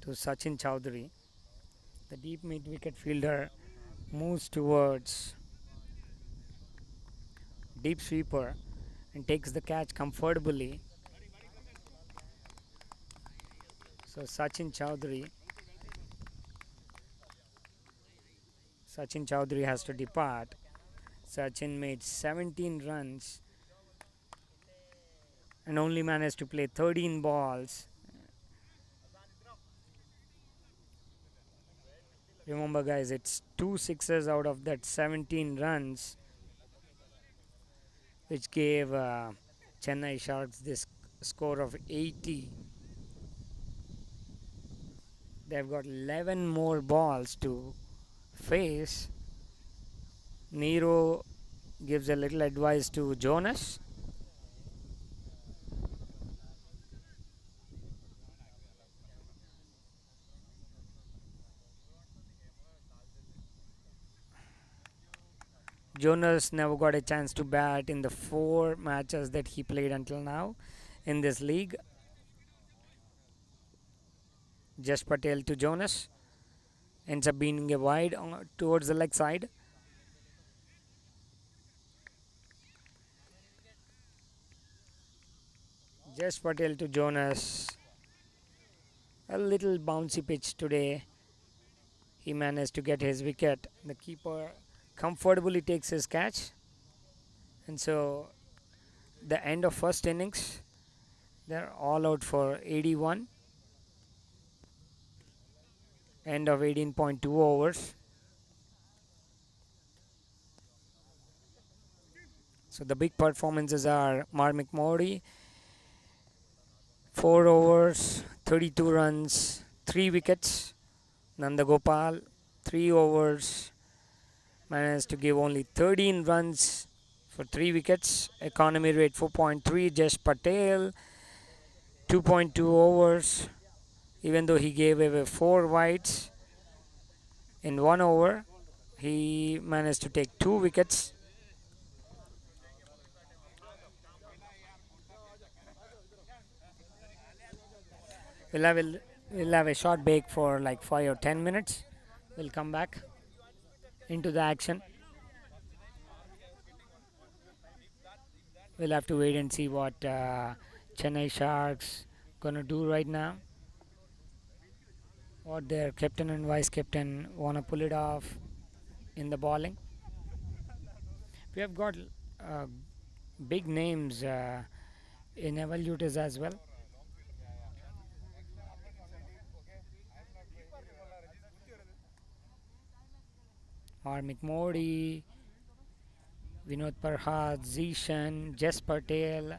To Sachin Chowdhury. The deep mid-wicket fielder moves towards deep sweeper and takes the catch comfortably. So Sachin Chowdhury has to depart. Sachin made 17 runs and only managed to play 13 balls. Remember, guys, it's 2 sixes out of that 17 runs, which gave Chennai Sharks this score of 80. They've got 11 more balls to face, Nero gives a little advice to Jonas. Jonas never got a chance to bat in the 4 matches that he played until now in this league. Just Patel to Jonas. Ends up being a wide towards the leg side. Just Patel to Jonas. A little bouncy pitch today. He managed to get his wicket. The keeper comfortably takes his catch. And so the end of first innings, they're all out for 81. End of 18.2 overs. So the big performances are Mark Mori, 4 overs, 32 runs, 3 wickets. Nandagopal, 3 overs, managed to give only 13 runs for 3 wickets. Economy rate 4.3. Jesh Patel, 2.2 overs, even though he gave away 4 wides in 1 over. He managed to take 2 wickets. We'll have a short break for like 5 or 10 minutes. We'll come back into the action. We'll have to wait and see what Chennai Sharks gonna do right now. What their captain and vice captain wanna pull it off in the bowling. We have got uh, big names in Evolutyz as well. Mark Modi, Vinod Parhat, Zishan, Jess Patel,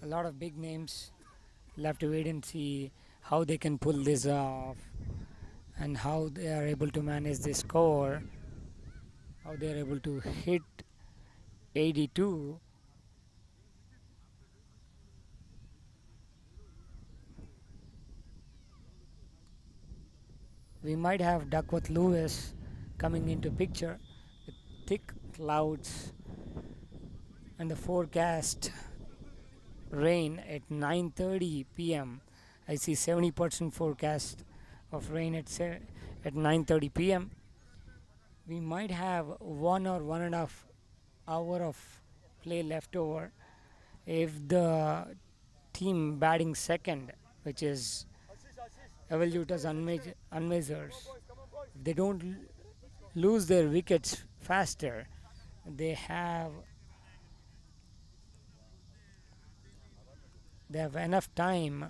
a lot of big names. We'll have to wait and see how they can pull this off and how they are able to manage the score, how they are able to hit 82. We might have Duckworth Lewis coming into picture with thick clouds and the forecast rain at 9:30 p.m. I see 70% forecast of rain at 9:30 p.m. We might have 1 or 1.5 hour of play left over if the team batting second, which is Evolutyz Unmazers, if they don't lose their wickets faster, they have enough time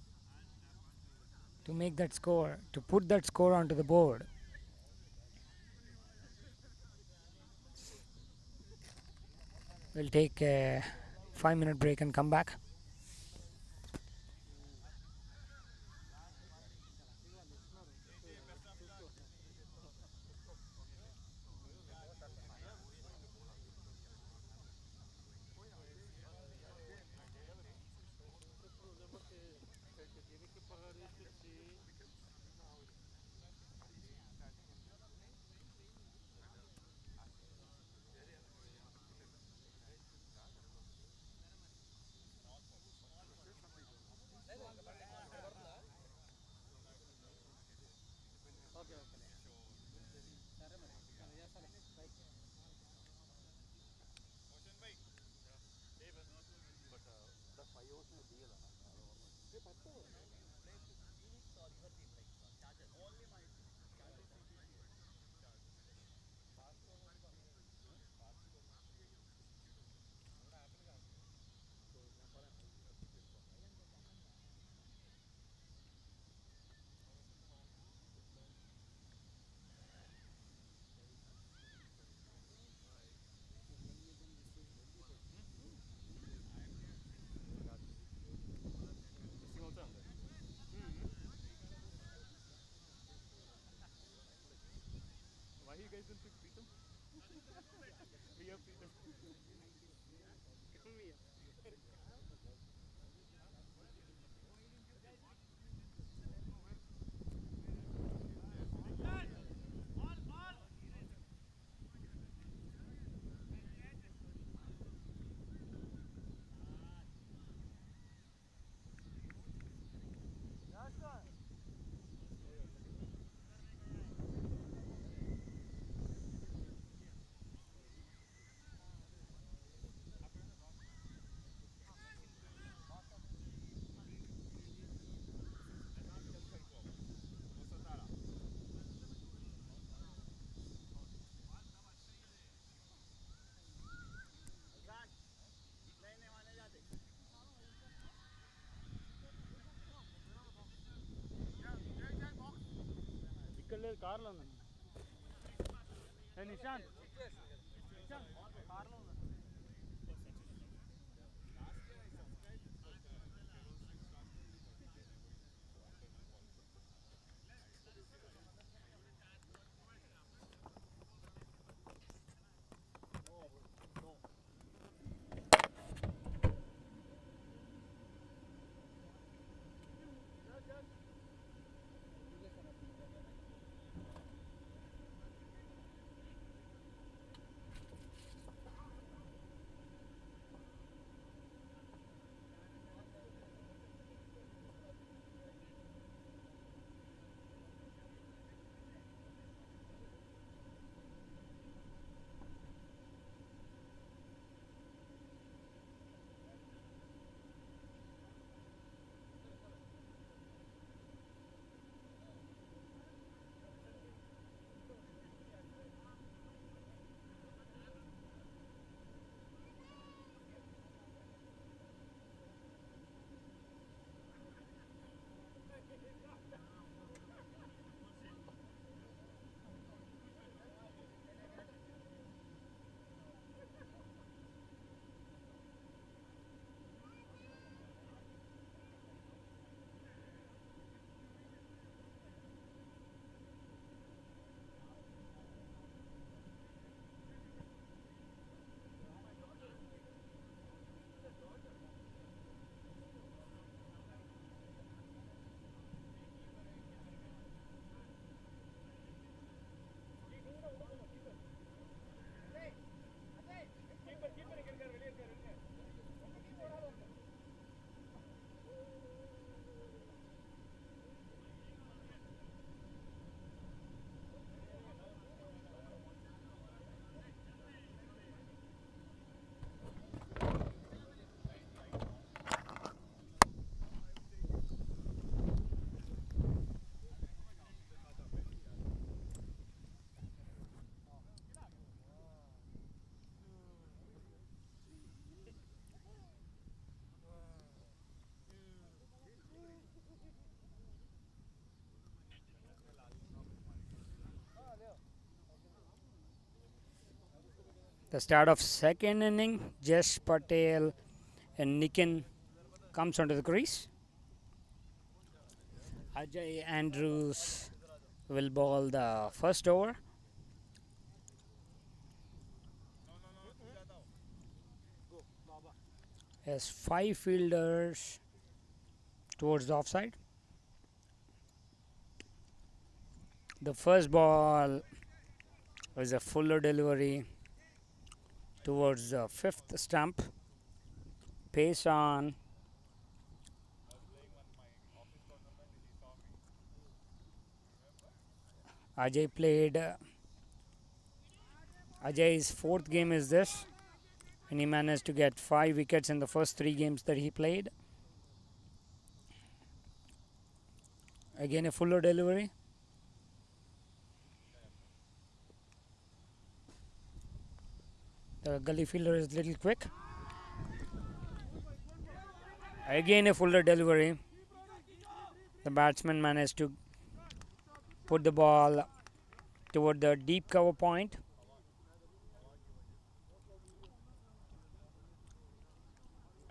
to make that score, to put that score onto the board. We'll take a 5-minute break and come back. ఇక్కడ లేదు కార్లో ఉందండి నిశాంత్ కార్లో ఉంది The start of second inning, Jesh Patel and Nikin comes onto the crease. Ajay Andrews will bowl the first over. Has 5 fielders towards the offside. The first ball is a fuller delivery towards the 5th stump. Pace on. Ajay played. Ajay's 4th game is this, and he managed to get 5 wickets in the first 3 games that he played. Again a fuller delivery. The gully fielder is little quick. Again a fuller delivery. The batsman managed to put the ball toward the deep cover point.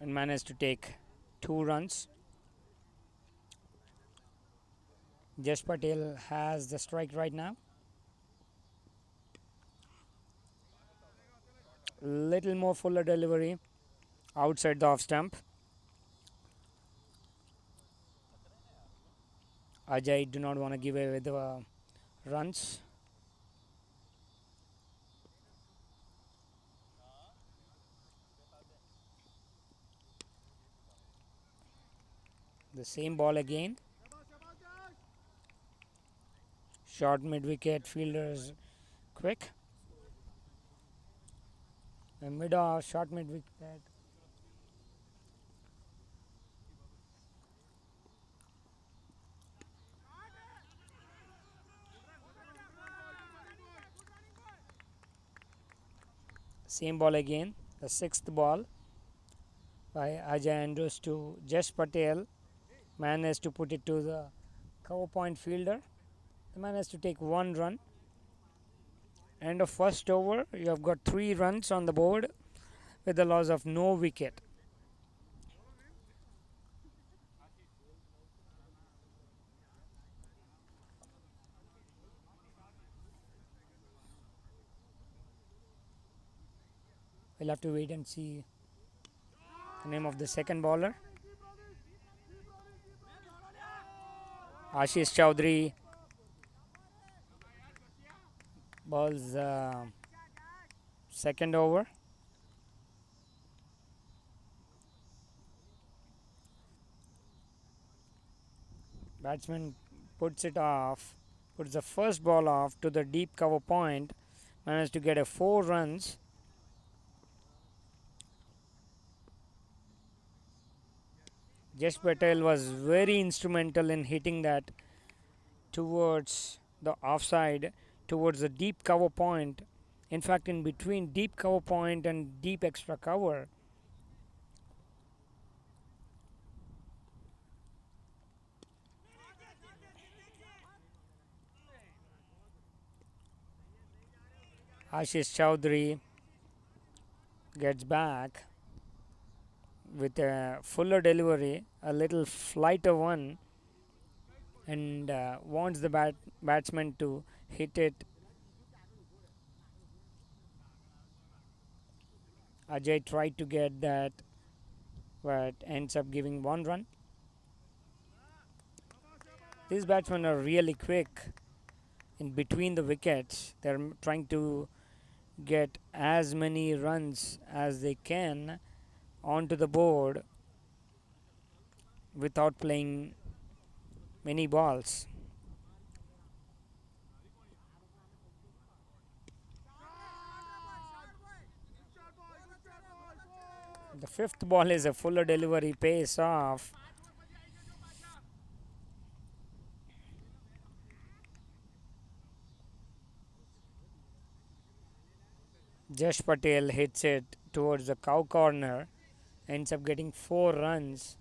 And managed to take 2 runs. Jesh Patel has the strike right now. Little more fuller delivery outside the off stump. Ajay do not want to give away the runs. The same ball again. Short mid wicket, fielders quick. And mid off, short mid wicket. Same ball again. The sixth ball by Ajay Andrews to Jesh Patel. Managed to put it to the cover point fielder. The man has to take 1 run. End of first over. You have got 3 runs on the board with the loss of no wicket. We'll have to wait and see the name of the second bowler. Ashish Chowdhury bowls second over. Batsman puts it off, puts the first ball off to the deep cover point, managed to get a 4 runs. Jesh Patel was very instrumental in hitting that towards the offside, towards the deep cover point. In fact, in between deep cover point and deep extra cover. Ashish Chowdhury gets back with a fuller delivery, a little flighter one, and wants the batsman to hit it. Ajay tried to get that, but ends up giving 1 run. These batsmen are really quick in between the wickets. They're trying to get as many runs as they can onto the board without playing many balls. The fifth ball is a fuller delivery, pace off. Jesh Patel hits it towards the cow corner, ends up getting 4 runs.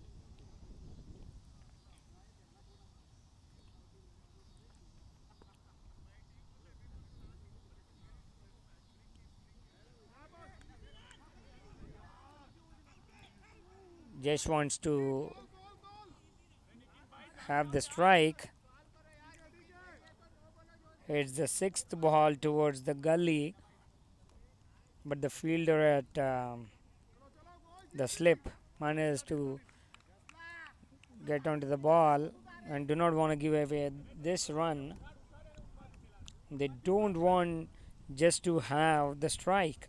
Jesh wants to have the strike. Hits the 6th ball towards the gully, but the fielder at the slip manages to get onto the ball and do not want to give away this run. They don't want just to have the strike.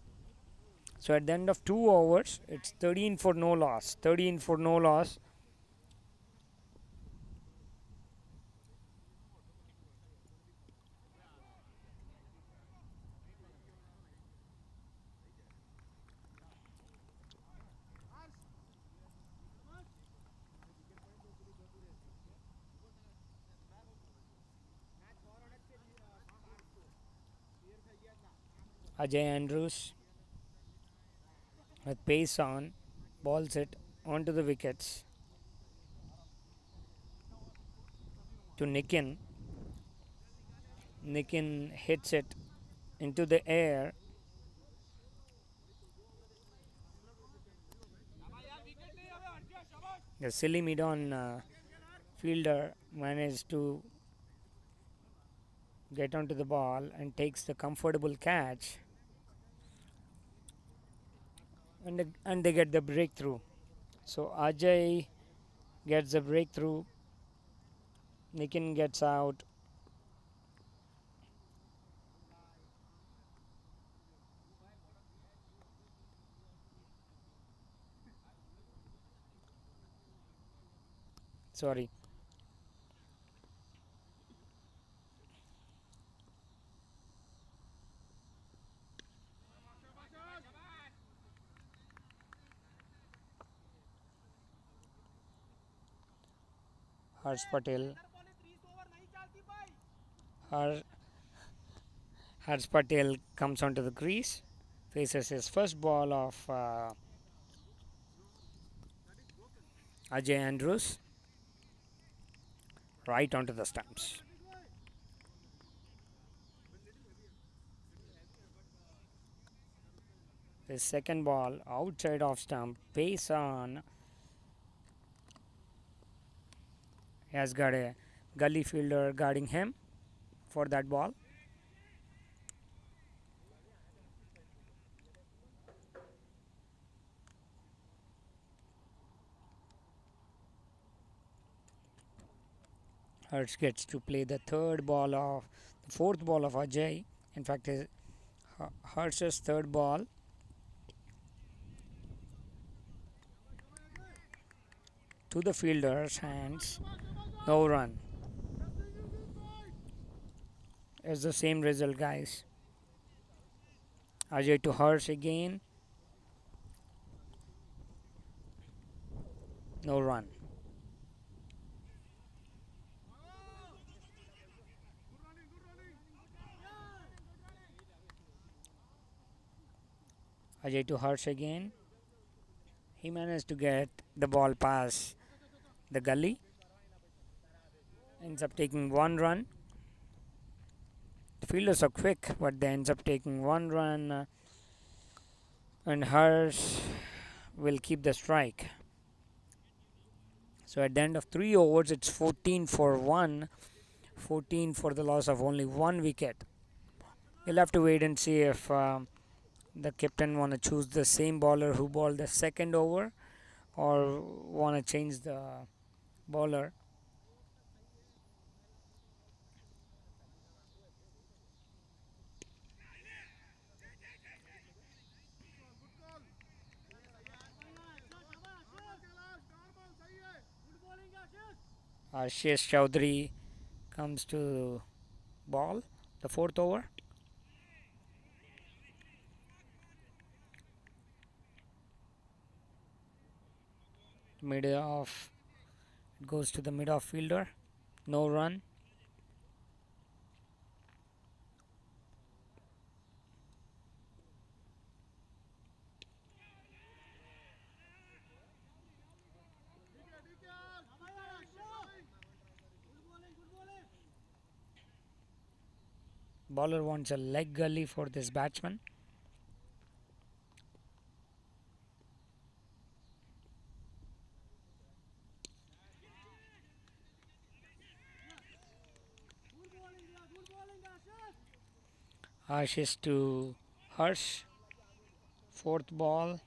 So at the end of 2 overs, it's 13 for no loss. 13 for no loss. Ajay Andrews with pace on, balls it onto the wickets to Nikin. Nikin hits it into the air. The silly mid-on fielder managed to get onto the ball and takes the comfortable catch. and they get the breakthrough. So Ajay gets the breakthrough. Nikin gets out. Sorry. Harsh Patel. Har- Harsh Patel comes onto the crease. Faces his first ball of Ajay Andrews. Right onto the stumps. His second ball outside of stump. Pace on. He has got a gully fielder guarding him for that ball. Hertz gets to play the fourth ball of Ajay. In fact, Hertz's third ball. To the fielder's hands. No run. It's the same result, guys. Ajay to Hertz again. No run. Ajay to Hertz again. He managed to get the ball past the gully. Ends up taking one run. The fielders are quick, but they ends up taking one run. And Hertz will keep the strike. So at the end of 3 overs, it's 14 for 1. 14 for the loss of only one wicket. We'll have to wait and see if the captain want to choose the same bowler who bowled the second over or want to change the bowler. Ashish Chaudhary comes to ball the fourth over. Mid off, it goes to the mid off fielder. No run. Bowler wants a leg gully for this batsman. Ashish to Harsh. Fourth ball.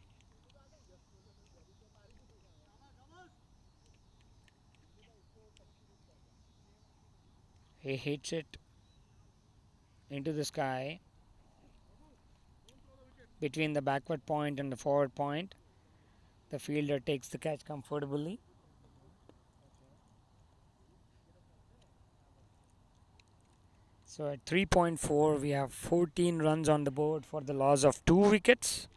He hits it into the sky between the backward point and the forward point. The fielder takes the catch comfortably. So at 3.4, we have 14 runs on the board for the loss of 2 wickets.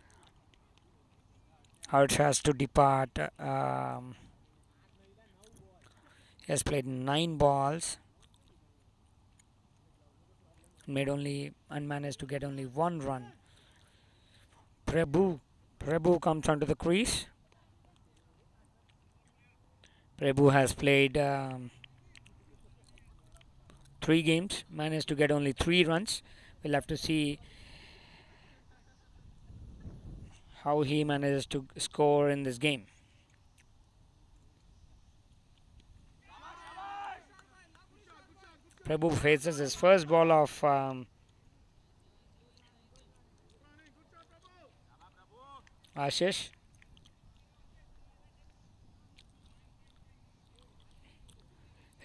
Harsh has to depart. He has played 9 balls. Made only and managed to get only 1 run. Prabhu comes onto the crease. Prabhu has played 3 games, managed to get only 3 runs. We'll have to see how he manages to score in this game. Prabhu faces his first ball of Ashish.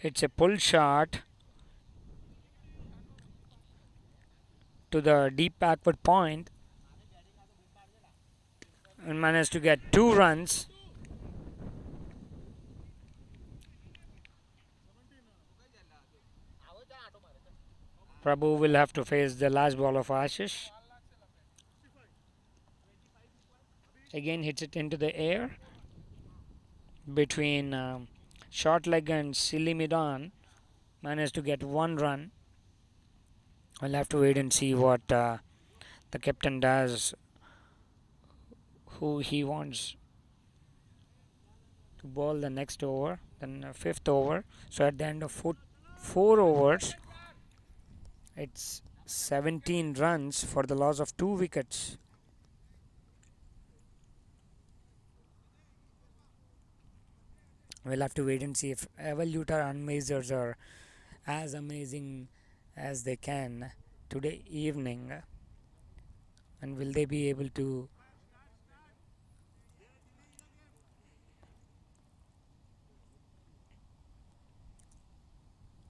It's a pull shot to the deep backward point and managed to get 2 runs. Prabhu will have to face the last ball of Ashish. Again hits it into the air between short leg and silly mid-on. Managed to get 1 run. We'll have to wait and see what the captain does, who he wants to bowl the next over, then fifth over. So at the end of 4 overs, it's 17 runs for the loss of 2 wickets. We'll have to wait and see if Evolutyz Unmazers are as amazing as they can today evening, and will they be able to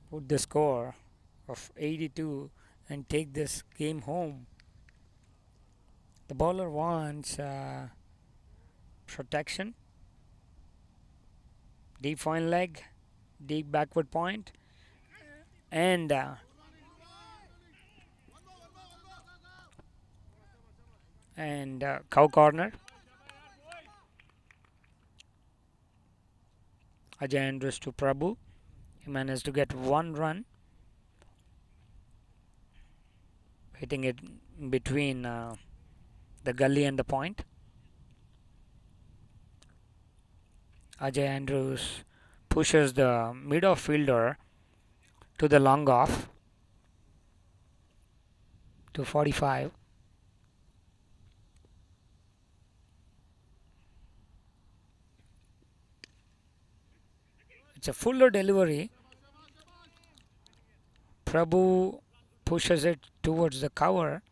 put the score of 82 and take this game home. The bowler wants protection, deep fine leg, deep backward point, and cow corner. Ajay Andrews to Prabhu. He managed to get 1 run, hitting it between the gully and the point. Ajay Andrews pushes the mid-off fielder to the long off to 45. It's a fuller delivery. Prabhu pushes it towards the cover,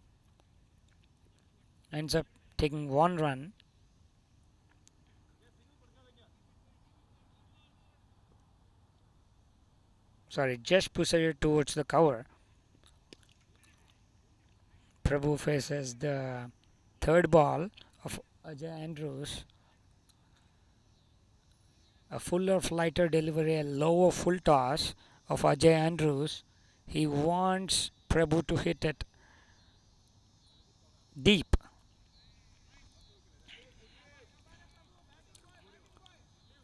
ends up taking 1 run. Sorry, just pushes it towards the cover. Prabhu faces the third ball of Ajay Andrews. A fuller flighter delivery, a lower full toss of Ajay Andrews. He wants Prabhu to hit it deep.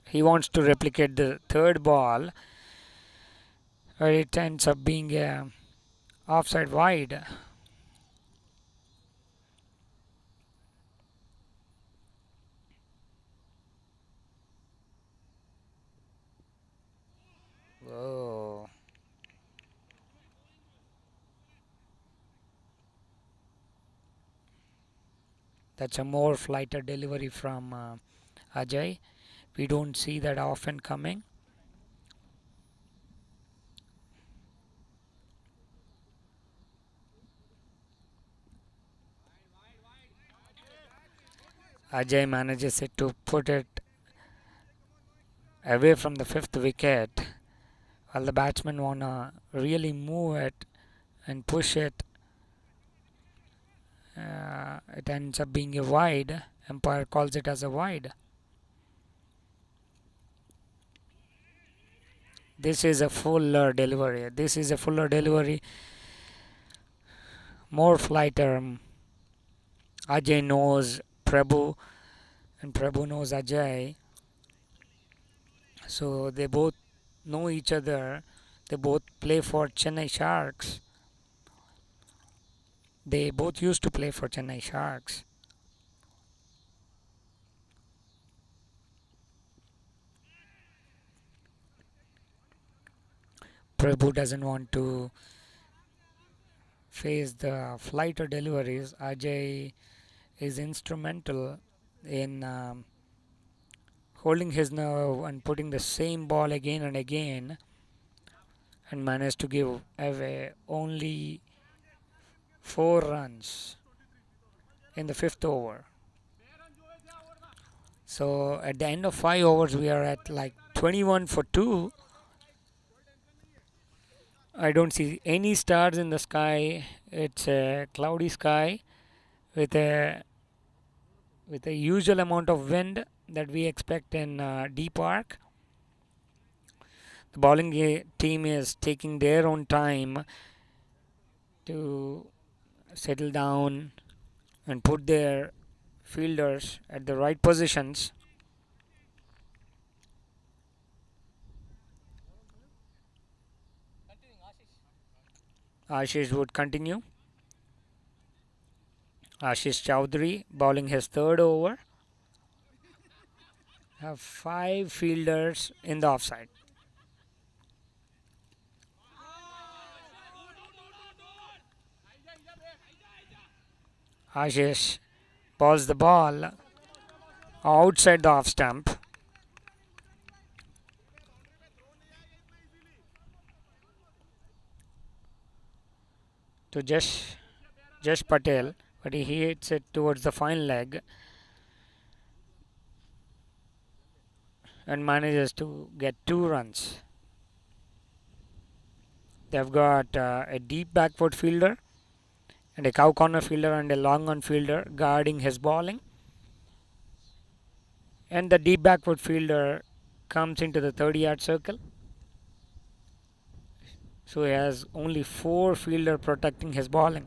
He wants to replicate the third ball, where it ends up being a offside wide. Whoa. That's a more flighter delivery from Ajay. We don't see that often coming. Ajay manages it to put it away from the fifth wicket, while the batsmen wanna really move it and push it. It ends up being a wide. Umpire calls it as a wide. This is a fuller delivery. This is a fuller delivery. More flighter. Ajay knows Prabhu, and Prabhu knows Ajay. So they both know each other. They both play for Chennai Sharks. They both used to play for Chennai Sharks. Prabhu doesn't want to face the flighter deliveries. Ajay is instrumental in holding his nerve and putting the same ball again and again, and managed to give away only 4 runs in the fifth over. So at the end of 5 overs, we are at like 21 for 2. I don't see any stars in the sky. It's a cloudy sky with a usual amount of wind that we expect in deep park. The bowling team is taking their own time to settle down and put their fielders at the right positions. Ashish would continue. Ashish Chowdhury bowling his third over. Have 5 fielders in the offside. Ashish bowls the ball outside the off stump. To Jash Patel, but he hits it towards the fine leg and manages to get 2 runs. They've got a deep backward fielder and a cow corner fielder and a long on fielder guarding his bowling. And the deep backward fielder comes into the 30-yard circle. So he has only 4 fielder protecting his bowling.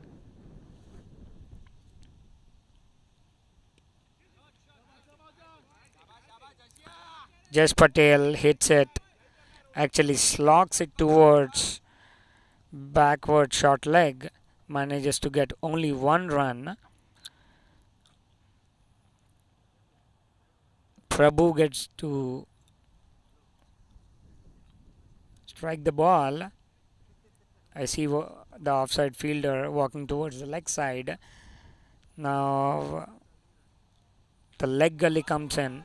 Jash Patel hits it, actually slogs it towards backward short leg, manages to get only 1 run. Prabhu gets to strike the ball. I see the offside fielder walking towards the leg side. Now the leg gully comes in.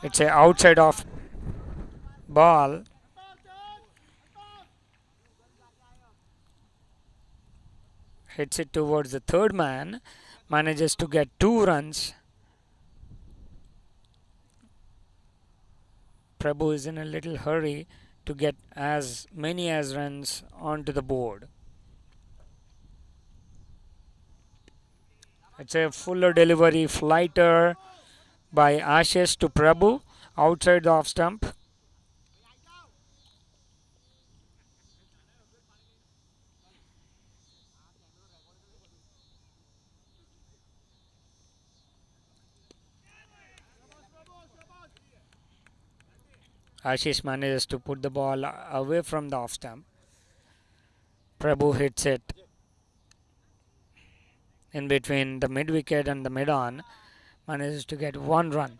It's a outside off ball. Hits it towards the third man. Manages to get 2 runs. Prabhu is in a little hurry to get as many as runs onto the board. It's a fuller delivery flighter by Ashish to Prabhu outside the off stump. Ashish manages to put the ball away from the off stump. Prabhu hits it in between the mid wicket and the mid on. Manages to get 1 run.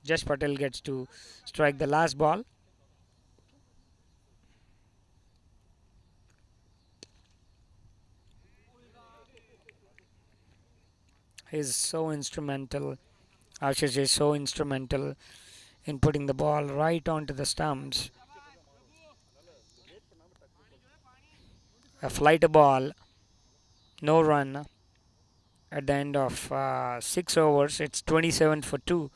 Jash Patel gets to strike the last ball. He's so instrumental. Ashish is so instrumental in putting the ball right onto the stumps. A flighter ball, no run. At the end of 6 overs, it's 27 for 2.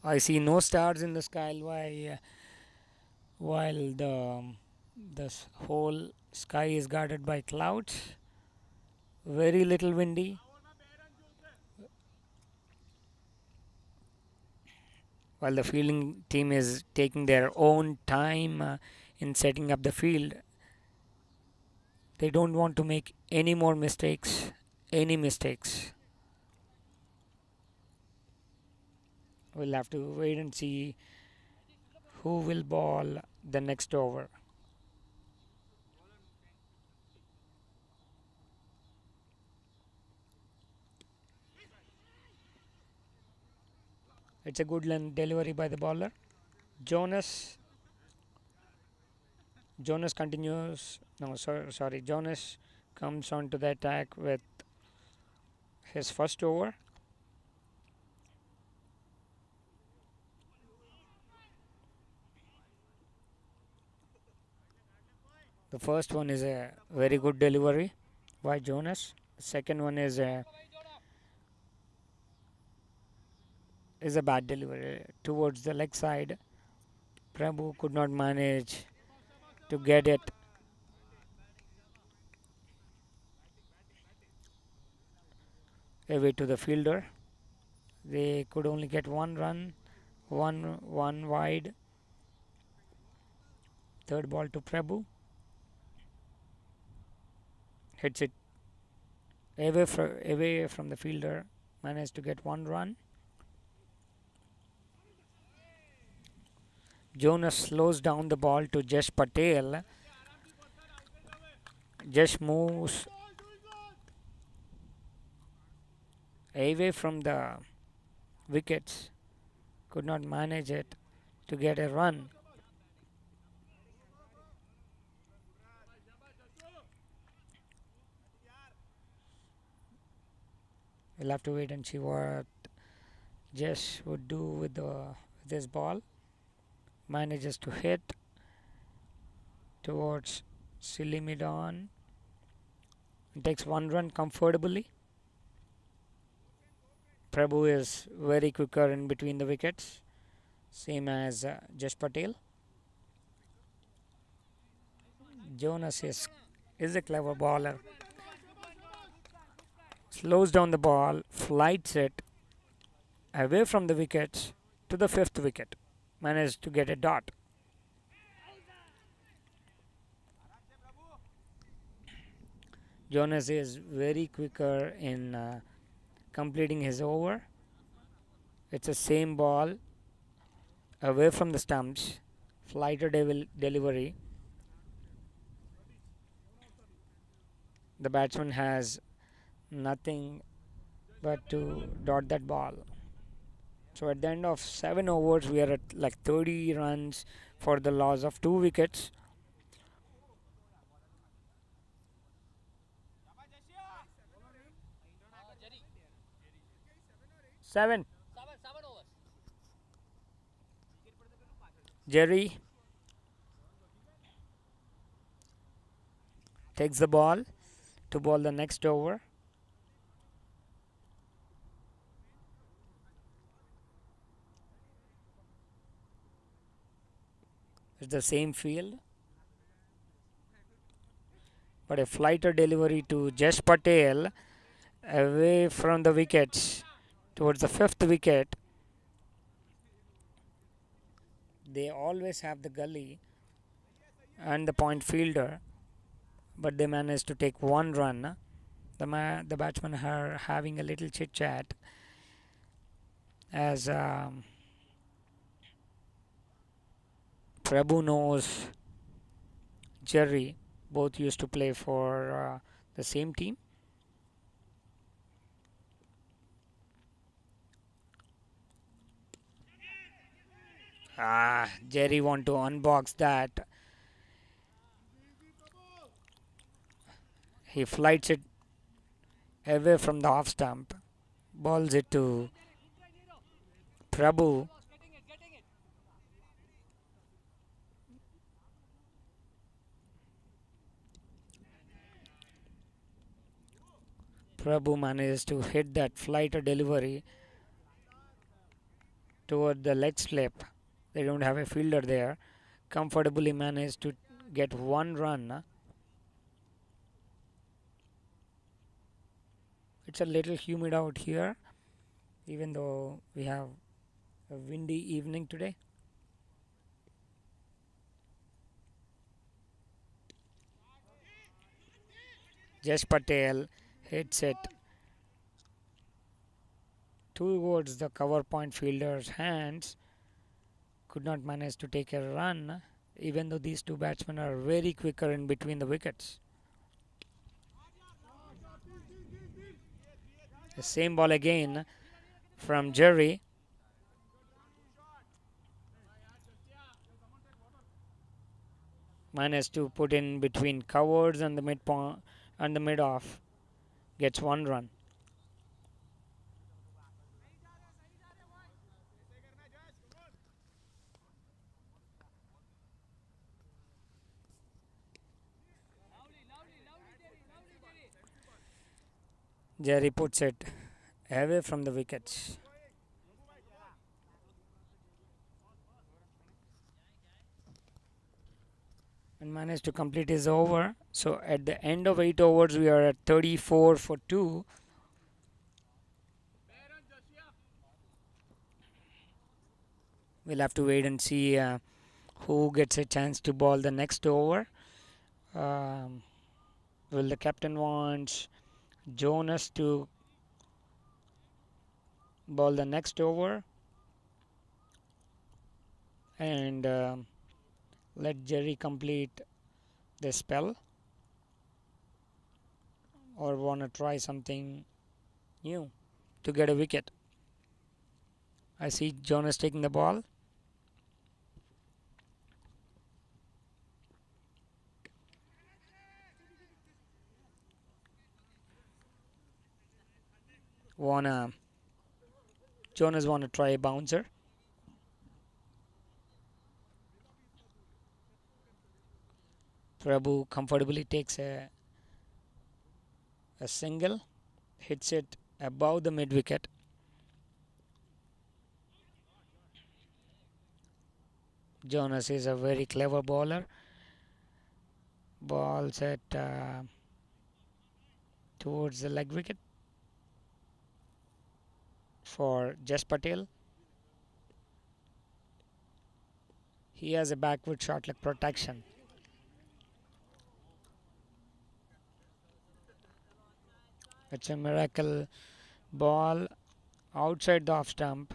I see no stars in the sky while the whole sky is guarded by clouds. Very little windy. While the fielding team is taking their own time in setting up the field, they don't want to make any more mistakes, any mistakes. We'll have to wait and see who will bowl the next over. It's a good delivery by the bowler. Jonas continues. No, sorry. Jonas comes on to the attack with his first over. The first one is a very good delivery by Jonas. The second one is a bad delivery towards the leg side. Prabhu could not manage to get it. Away to the fielder. They could only get one run, one wide. Third ball to Prabhu. Hits it away from the fielder. Managed to get one run. Jonas slows down the ball to Jesh Patel. Jesh moves away from the wickets. Could not manage it to get a run. We'll have to wait and see what Jesh would do with this ball. Manages to hit towards silly mid-on. Takes one run comfortably. Prabhu is very quicker in between the wickets, same as Jesh Patel. Jonas is a clever bowler. Slows down the ball, flights it away from the wickets to the fifth wicket. Managed to get a dot. Jonas is very quicker in completing his over. It's the same ball away from the stumps. Flighter delivery. The batsman has nothing but to dot that ball. So at the end of 7 overs, we are at like 30 runs for the loss of 2 wickets. Seven. Jerry takes the ball to bowl the next over. It's the same field, but a flighter delivery to Jesh Patel away from the wickets towards the fifth wicket. They always have the gully and the point fielder, but they managed to take one run. The batsmen are having a little chit chat as Prabhu knows Jerry. Both used to play for the same team. Jerry want to unbox that. He flights it away from the off stump. Balls it to Prabhu. Prabhu manages to hit that flighter delivery toward the leg slip. They don't have a fielder there. Comfortably managed to get one run. It's a little humid out here, even though we have a windy evening today. Jesh Patel hits it towards the cover point fielder's hands. Could not manage to take a run, even though these two batsmen are very quicker in between the wickets. The same ball again from Jerry. Managed to put in between covers and the mid point and the mid off. Gets one run. Jerry puts it away from the wickets. And managed to complete his over. So at the end of 8 overs, we are at 34 for 2. We'll have to wait and see who gets a chance to bowl the next over. Will the captain want Jonas to bowl the next over and let Jerry complete the spell, or want to try something new to get a wicket? I see Jonas taking the ball. Jonas wanna try a bouncer. Prabhu comfortably takes a single, hits it above the mid wicket. Jonas is a very clever bowler. Ball set towards the leg wicket for Jas Patel. He has a backward short leg protection. It's a miracle ball outside the off stump.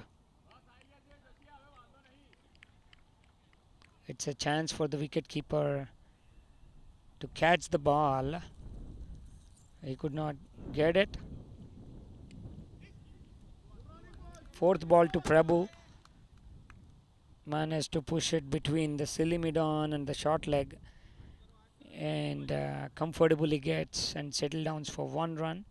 It's a chance for the wicketkeeper to catch the ball. He could not get it. Fourth ball to Prabhu. Managed to push it between the silly mid-on and the short leg, and comfortably gets and settle downs for 1 run.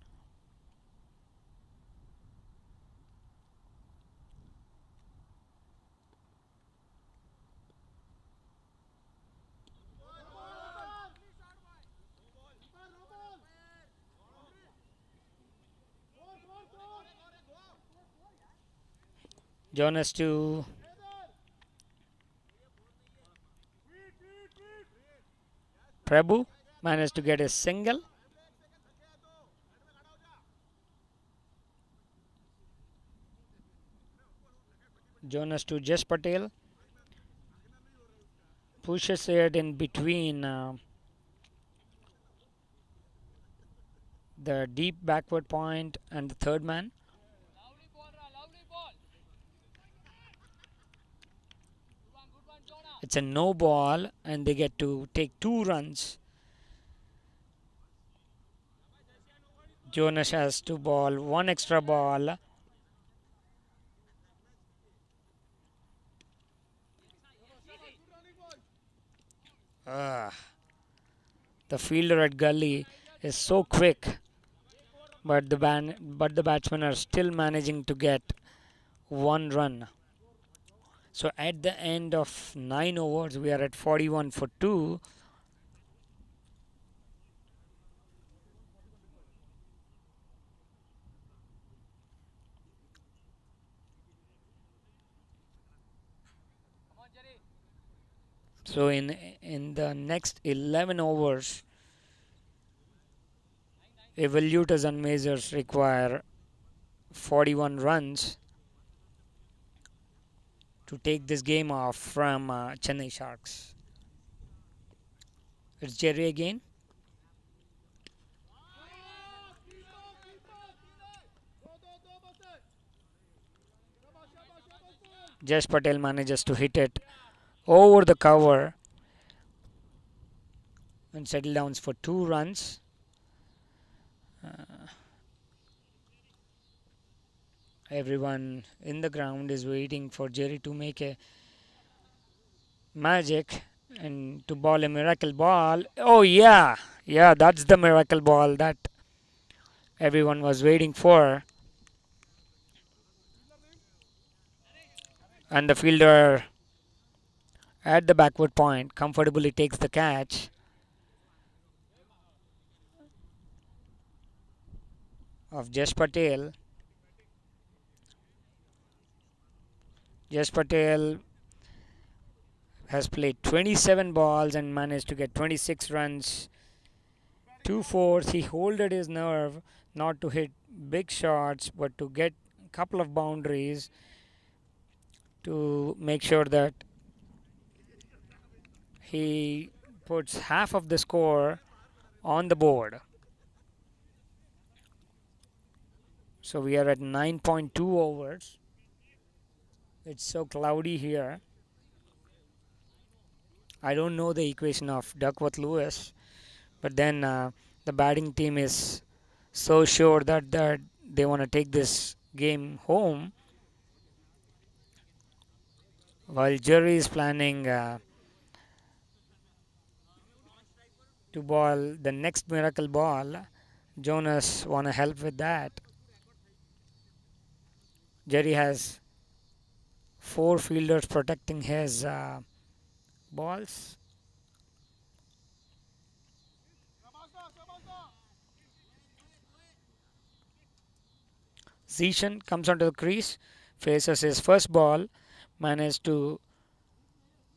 Jonas to Prabhu, managed to get a single. Jonas to Jas Patel, pushes it in between the deep backward point and the third man. It's a no ball and they get to take 2 runs. Jonas has to bowl 1 extra ball. The fielder at gully is so quick, but the batsmen are still managing to get 1 run. So at the end of 9 overs, we are at 41 for 2. So in the next 11 overs, Evolutyz Unmazers require 41 runs to take this game off from Chennai Sharks. It's Jerry again. Jas Patel manages to hit it over the cover and settle downs for 2 runs. Everyone in the ground is waiting for Jerry to make a magic and to bowl a miracle ball. Oh yeah, that's the miracle ball that everyone was waiting for. And the fielder at the backward point comfortably takes the catch. of Jash Patel. Jash Patel has played 27 balls and managed to get 26 runs, 2 fours. He holded his nerve not to hit big shots but to get a couple of boundaries to make sure that he puts half of the score on the board. So we are at 9.2 overs. It's so cloudy here. I don't know the equation of Duckworth Lewis, but then the batting team is so sure that they want to take this game home, while Jerry is planning to ball the next miracle ball. Jonas want to help with that. Jerry has 4 fielders protecting his balls. Zishan comes onto the crease, faces his first ball, managed to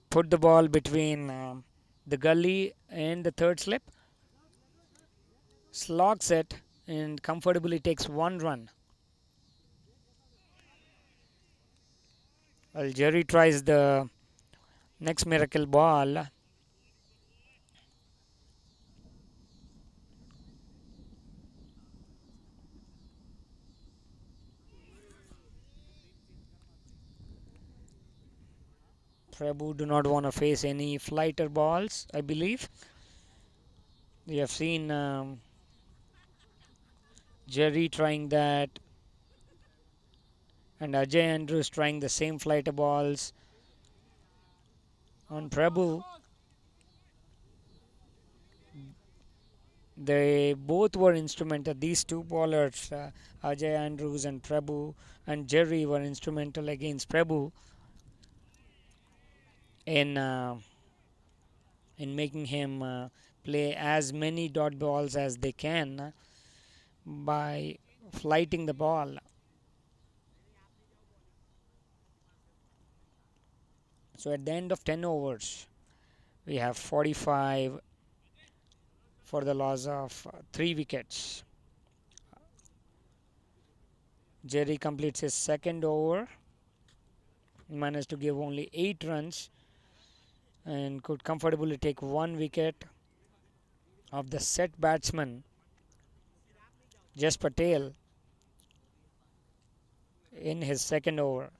put the ball between the gully and the third slip, slogs it, and comfortably takes 1 run. While Jerry tries the next miracle ball. Prabhu do not want to face any flighter balls, I believe. We have seen Jerry trying that, and Ajay Andrews trying the same flighter balls on Prabhu. They both were instrumental. These two bowlers, Ajay Andrews and Prabhu and Jerry, were instrumental against Prabhu in making him play as many dot balls as they can by flighting the ball. So at the end of 10 overs, we have 45 for the loss of 3 wickets. Jerry completes his second over, managed to give only 8 runs and could comfortably take 1 wicket of the set batsman Jash Patel in his second over.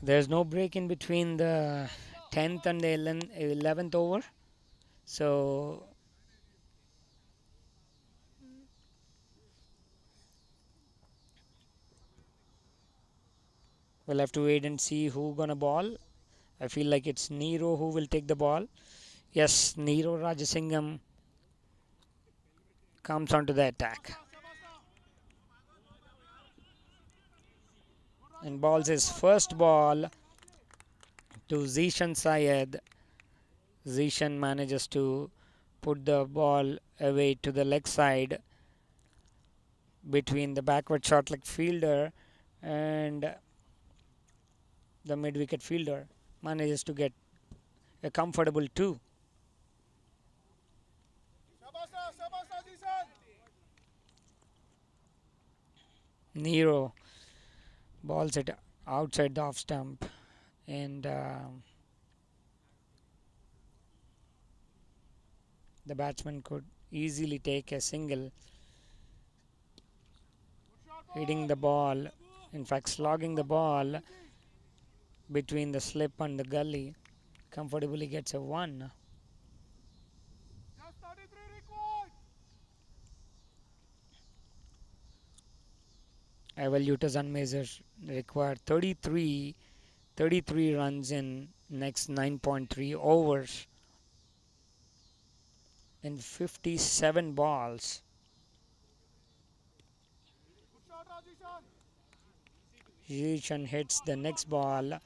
There's no break in between the 10th and the 11th over. So we'll have to wait and see who gonna ball. I feel like it's Nero who will take the ball. Yes, Nero Rajasingham comes onto the attack and balls his first ball to Zishan Syed. Zishan manages to put the ball away to the leg side between the backward short leg fielder and the mid wicket fielder. Manages to get a comfortable 2. Nero balls it outside the off stump, and the batsman could easily take a single, hitting the ball, in fact slogging the ball between the slip and the gully, comfortably gets a 1. Evolutyz Unmazers require 33 runs in next 9.3 overs. in 57 balls. Jishan hits the next ball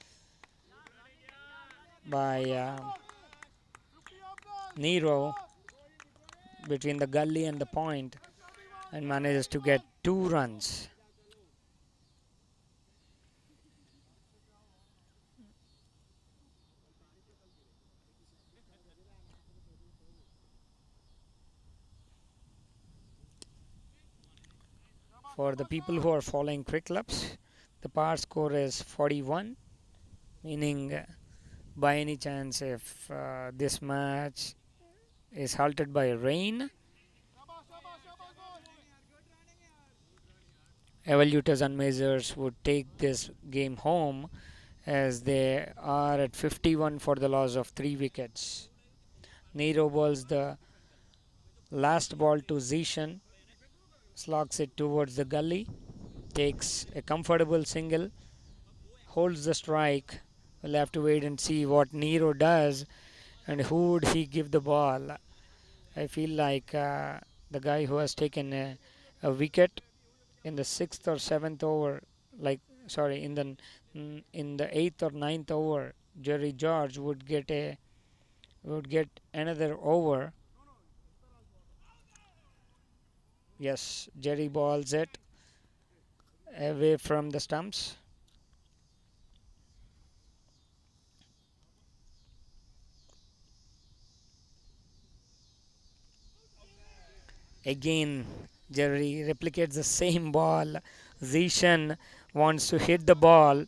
by Nero between the gully and the point and manages to get 2 runs. For the people who are following quick clubs, the par score is 41, meaning by any chance if this match is halted by rain, Evolutyz Unmazers would take this game home as they are at 51 for the loss of 3 wickets. Nero bowls the last ball to Zishan, slogs it towards the gully, takes a comfortable single, holds the strike. We'll have to wait and see what Nero does and who would he give the ball. I feel like the guy who has taken a wicket in the 6th or 7th over, like sorry, in the 8th or 9th over, Jerry George would get another over. Yes, Jerry balls it away from the stumps. Again, Jerry replicates the same ball. Zishan wants to hit the ball,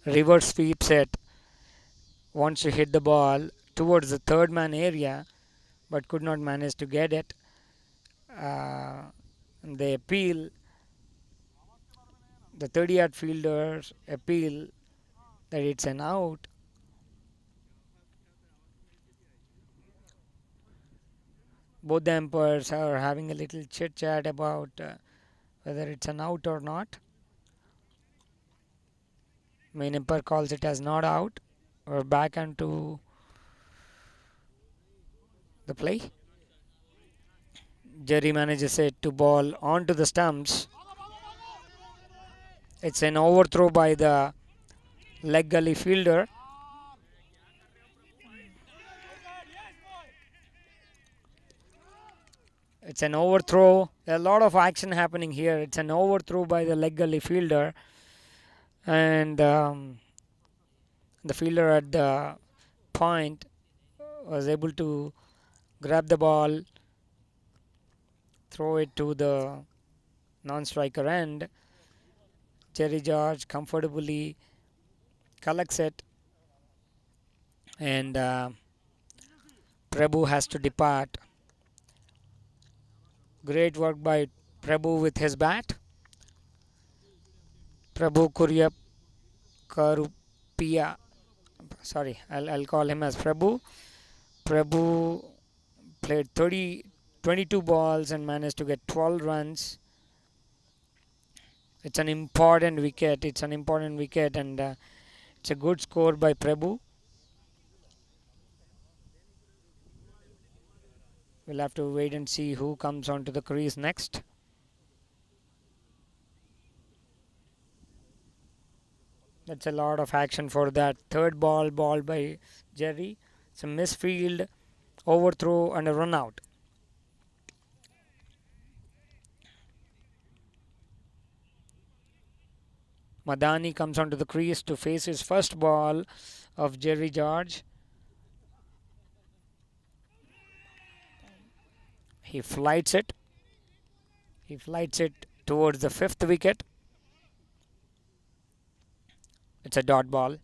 reverse sweeps it, wants to hit the ball towards the third man area, but could not manage to get it. They appeal, the 30-yard fielders appeal that it's an out. Both the umpires are having a little chit chat about whether it's an out or not. Main umpire calls it as not out. We're back onto the play. Jerry manages it to ball onto the stumps. It's an overthrow by the leg gully fielder. It's an overthrow. A lot of action happening here. It's an overthrow by the leg gully fielder. And the fielder at the point was able to grab the ball, throw it to the non-striker end. Jerry George comfortably collects it, and Prabhu has to depart. Great work by Prabhu with his bat. Prabhu Karupia. Sorry, I'll call him as Prabhu. Prabhu played 22 balls and managed to get 12 runs. It's an important wicket. And it's a good score by Prabhu. We'll have to wait and see who comes onto the crease next. That's a lot of action for that third ball by Jerry. It's a misfield, overthrow and a run out. Madani comes onto the crease to face his first ball of Jerry George. He flights it. Towards the 5th wicket. It's a dot ball.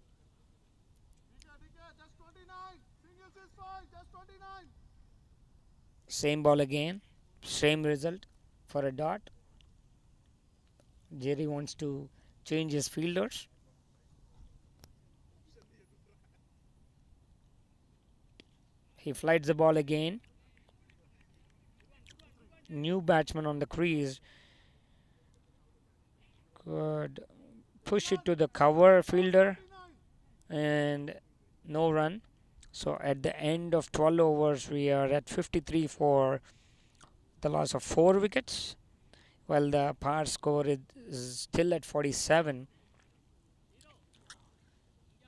Same ball again. Same result for a dot. Jerry wants to change his fielders. He flights the ball again. New batsman on the crease. Could push it to the cover fielder and no run. So at the end of 12 overs, we are at 53 for the loss of 4 wickets, while the par score is still at 47.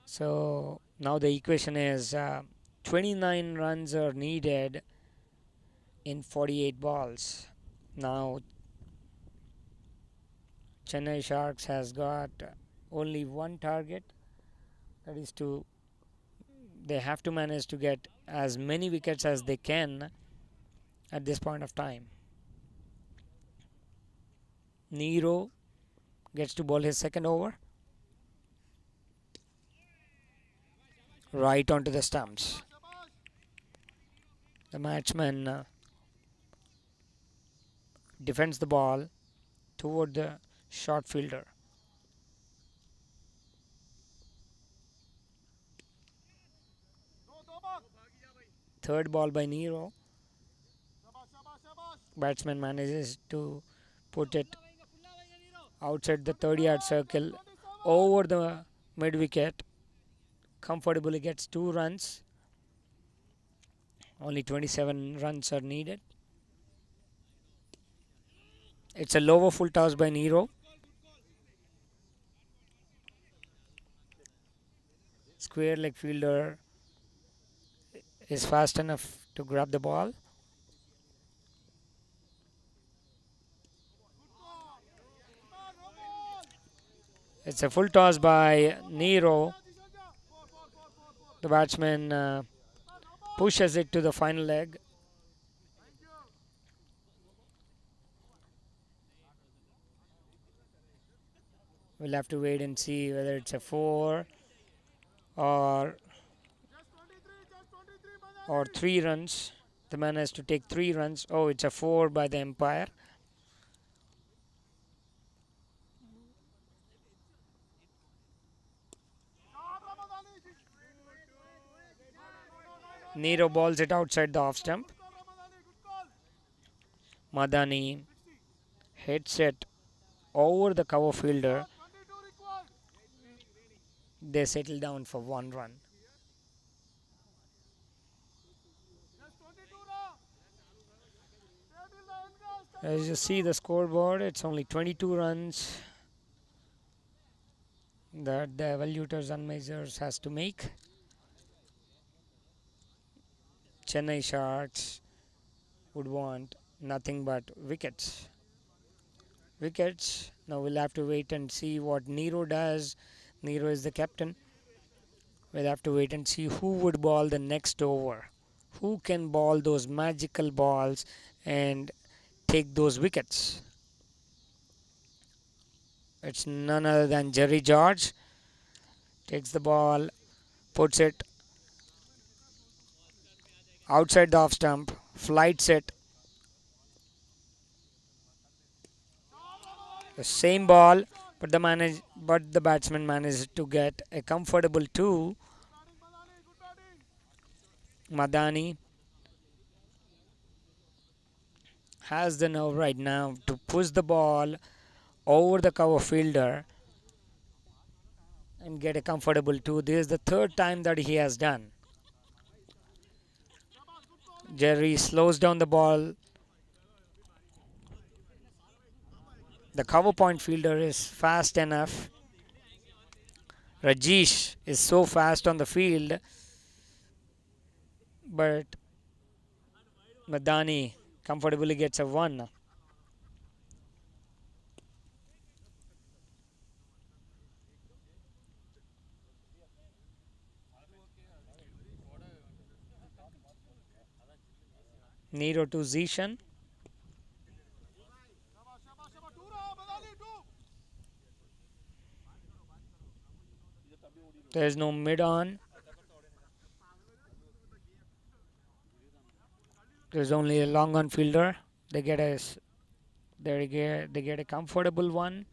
So now the equation is 29 runs are needed in 48 balls. Now Chennai Sharks has got only one target, that is they have to manage to get as many wickets as they can at this point of time. Nero gets to bowl his second over. Right onto the stumps. The matchman defends the ball toward the short fielder. Third ball by Nero. Batsman manages to put it outside the 30-yard circle over the mid wicket. Comfortably gets 2 runs. Only 27 runs are needed. It's a lower full toss by Nero. Square leg fielder is fast enough to grab the ball. It's a full toss by Nero. The batsman pushes it to the final leg. We'll have to wait and see whether it's a 4 or 3 runs. The man has to take 3 runs. Oh, it's a 4 by the umpire. Nero balls it outside the off stump. Madani hits it over the cover fielder. They settle down for 1 run. As you see the scoreboard, it's only 22 runs that the Evolutyz Unmazers has to make. Chennai Sharks would want nothing but wickets. Now we'll have to wait and see what Nero does. Nero is the captain. We'll have to wait and see who would ball the next over. Who can ball those magical balls and take those wickets? It's none other than Jerry George. Takes the ball, puts it outside the off stump, flights it. The same ball, but the batsman managed to get a comfortable 2. Madani has the nerve right now to push the ball over the cover fielder and get a comfortable 2. This is the 3rd time that he has done. Jerry slows down the ball. The cover point fielder is fast enough. Rajesh is so fast on the field, but Madani comfortably gets a 1. Nero to Zishan. There is no mid on. There's only a long on fielder. They get a comfortable 1.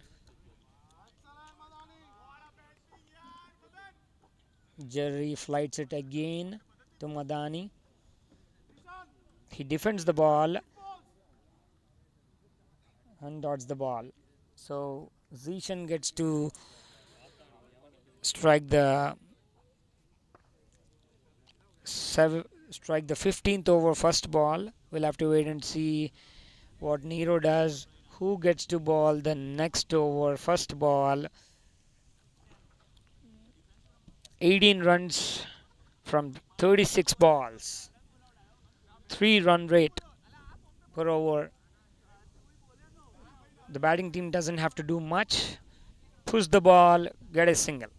Jerry flights it again to Madani. He defends the ball and dodges the ball. So Zishan gets to strike the 15th over first ball. We'll have to wait and see what Nero does. Who gets to ball the next over first ball? 18 runs from 36 balls. 3 run rate per over. The batting team doesn't have to do much. Push the ball, get a single.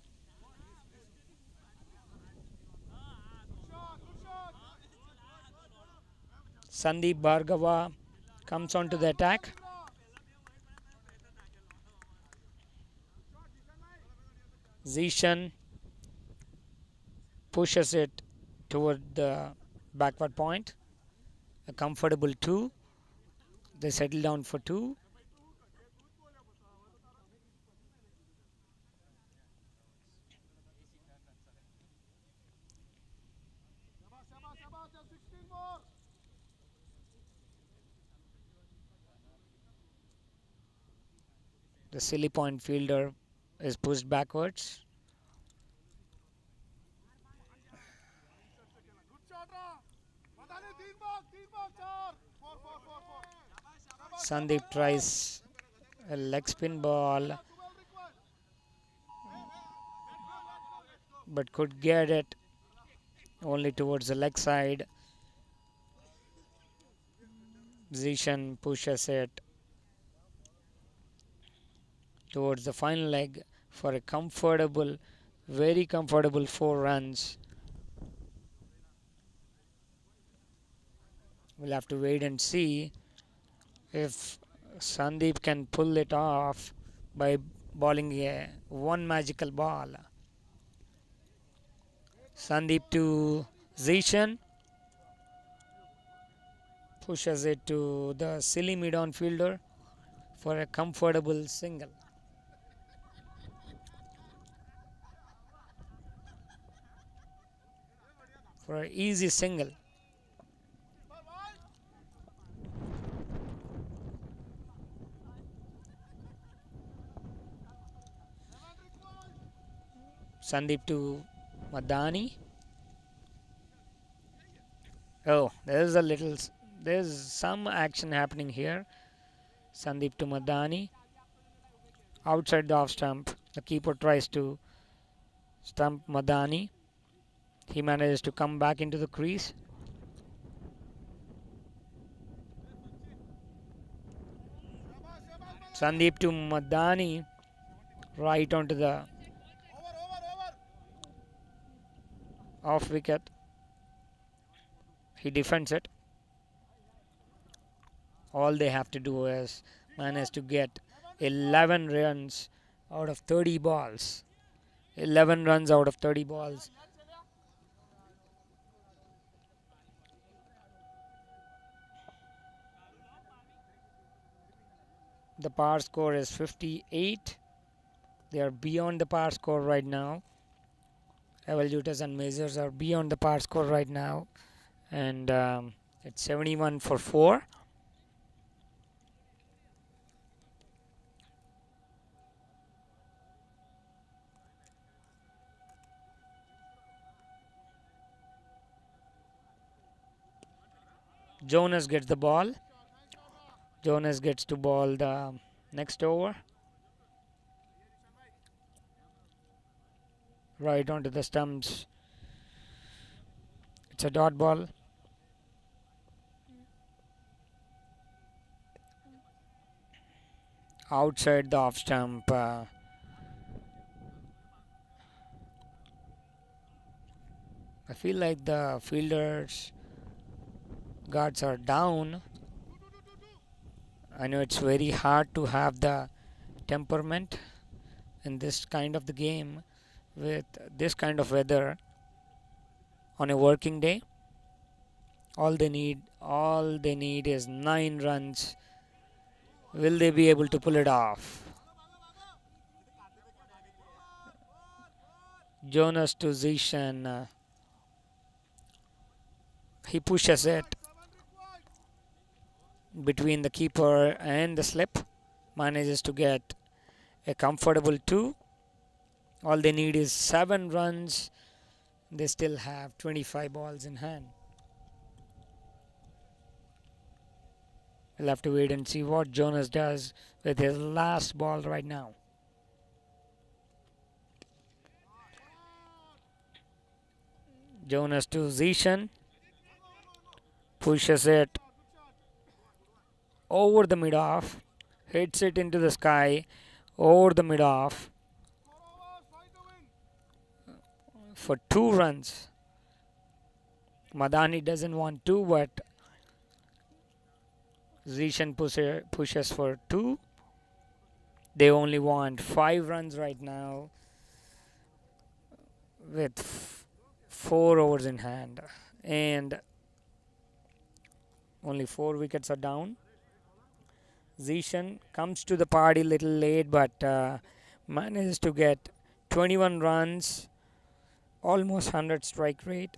Sandeep Bhargava comes on to the attack. Zishan pushes it toward the backward point. A comfortable 2. They settle down for 2. The silly point fielder is pushed backwards. Sandeep tries a leg spin ball, but could get it only towards the leg side. Zishan pushes it towards the final leg for a comfortable, very comfortable 4 runs. We'll have to wait and see if Sandeep can pull it off by bowling a one magical ball. Sandeep to Zishan. Pushes it to the silly mid-on fielder for a comfortable single. For an easy single. Sandeep to Madani. Oh, there's some action happening here. Sandeep to Madani. Outside the off stump. The keeper tries to stump Madani. He manages to come back into the crease. Sandeep to Madani. Right onto the off wicket. He defends it. All they have to do is manage to get 11 runs out of 30 balls. 11 runs out of 30 balls. The par score is 58. They are beyond the par score right now. Evolutyz Unmazers are beyond the par score right now. And it's 71 for 4. Jonas gets the ball. Jonas gets to ball the next over. Right onto the stumps. It's a dot ball. Outside the off stump. I feel like the fielders' guards are down. I know it's very hard to have the temperament in this kind of the game with this kind of weather on a working day. All they need is 9 runs. Will they be able to pull it off? Jonas to Zishan. He pushes it between the keeper and the slip. Manages to get a comfortable 2. All they need is 7 runs. They still have 25 balls in hand. We'll have to wait and see what Jonas does with his last ball right now. Jonas to Zishan. Pushes it over the mid-off. Hits it into the sky. Over the mid-off. For 2 runs. Madani doesn't want 2, but Zishan pushes for 2. They only want 5 runs right now with 4 overs in hand, and only 4 wickets are down. Zishan comes to the party a little late, but manages to get 21 runs, almost 100 strike rate.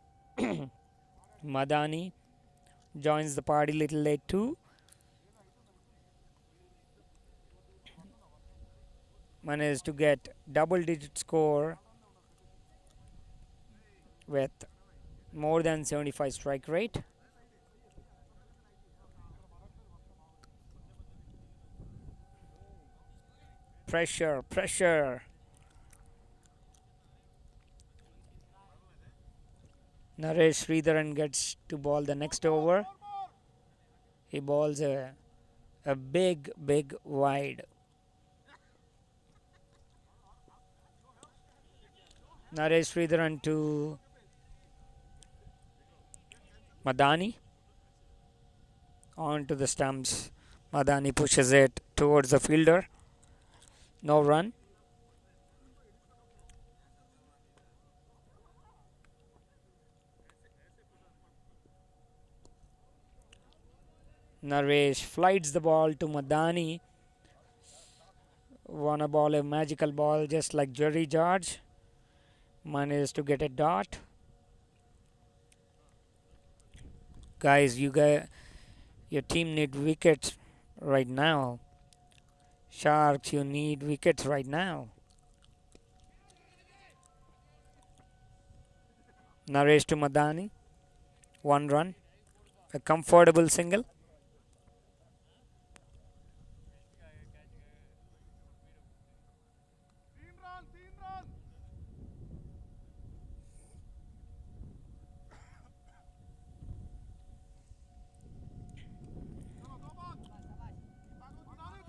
Madani joins the party a little late too. Managed to get double-digit score with more than 75 strike rate. Pressure, pressure. Naresh Sridharan gets to ball the next over. He balls a big wide. Naresh Sridharan to Madani. On to the stumps. Madani pushes it towards the fielder. No run. Naresh flights the ball to Madani. Wanna ball a magical ball just like Jerry George. Manages to get a dot. Guys, your team need wickets right now. Sharks, you need wickets right now. Naresh to Madani. 1 run. A comfortable single.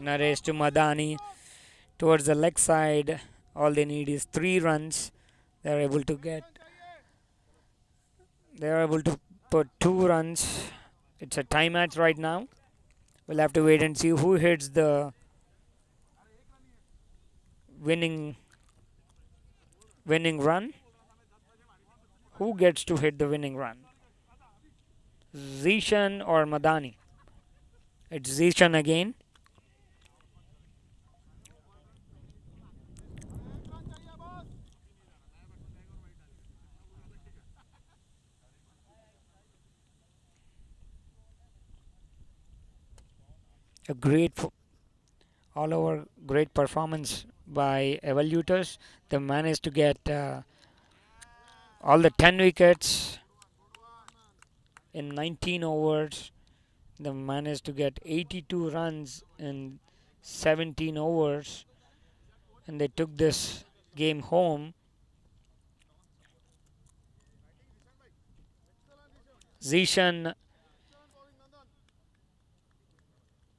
Naresh to Madani towards the leg side. All they need is 3 runs. They are able to put 2 runs. It's a tie match right now. We'll have to wait and see who hits the winning run. Who gets to hit the winning run? Zishan or Madani? It's Zishan again. A all over great performance by Evolutys. They managed to get all the 10 wickets in 19 overs. They managed to get 82 runs in 17 overs, and they took this game home. Zishan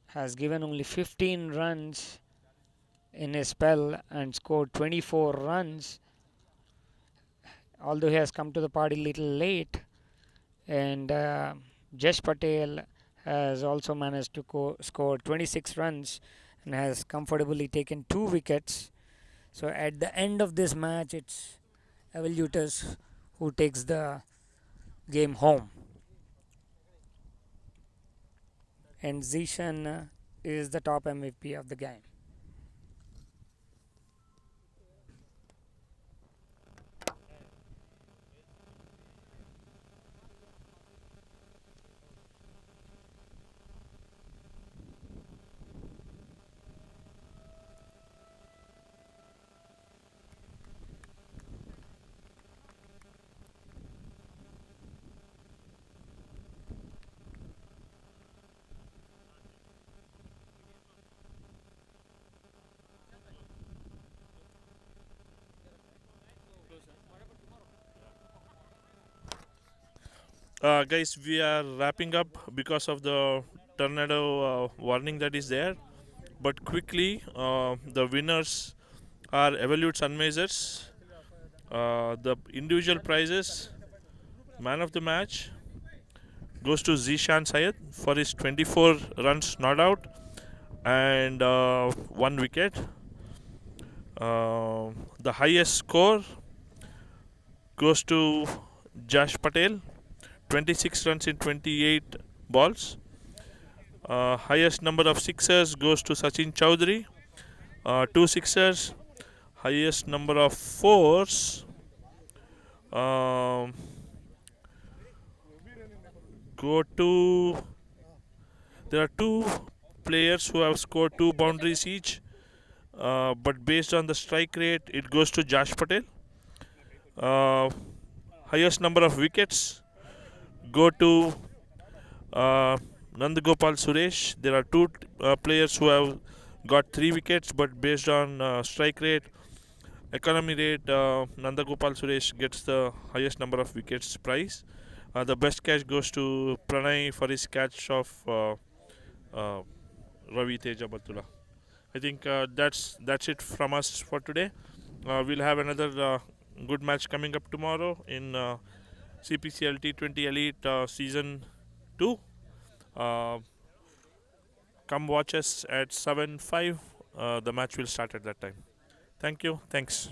has given only 15 runs in a spell and scored 24 runs, although he has come to the party a little late. And Jesh Patel has also managed to score 26 runs and has comfortably taken 2 wickets. So at the end of this match, it's Evolutys who takes the game home. And Zishan is the top MVP of the game. Guys, we are wrapping up because of the tornado warning that is there. But quickly, the winners are Evolutyz Unmazers. The individual prizes, man of the match, goes to Zishan Syed for his 24 runs not out and 1 wicket. The highest score goes to Jash Patel, 26 runs in 28 balls. Highest number of sixers goes to Sachin Chowdhury, 2 sixers. Highest number of fours um, go to. There are two players who have scored 2 boundaries each, but based on the strike rate, it goes to Jash Patel. Uh, Highest number of wickets go to Nandagopal Suresh. There are two players who have got 3 wickets, but based on strike rate, economy rate, Nandagopal Suresh gets the highest number of wickets prize. The best catch goes to Pranay for his catch of uh, Ravi Teja Batula. I think that's it from us for today. We'll have another good match coming up tomorrow in CPCLT20 Elite Season 2. Uh, Come watch us at 7:05. The match will start at that time. Thank you. Thanks.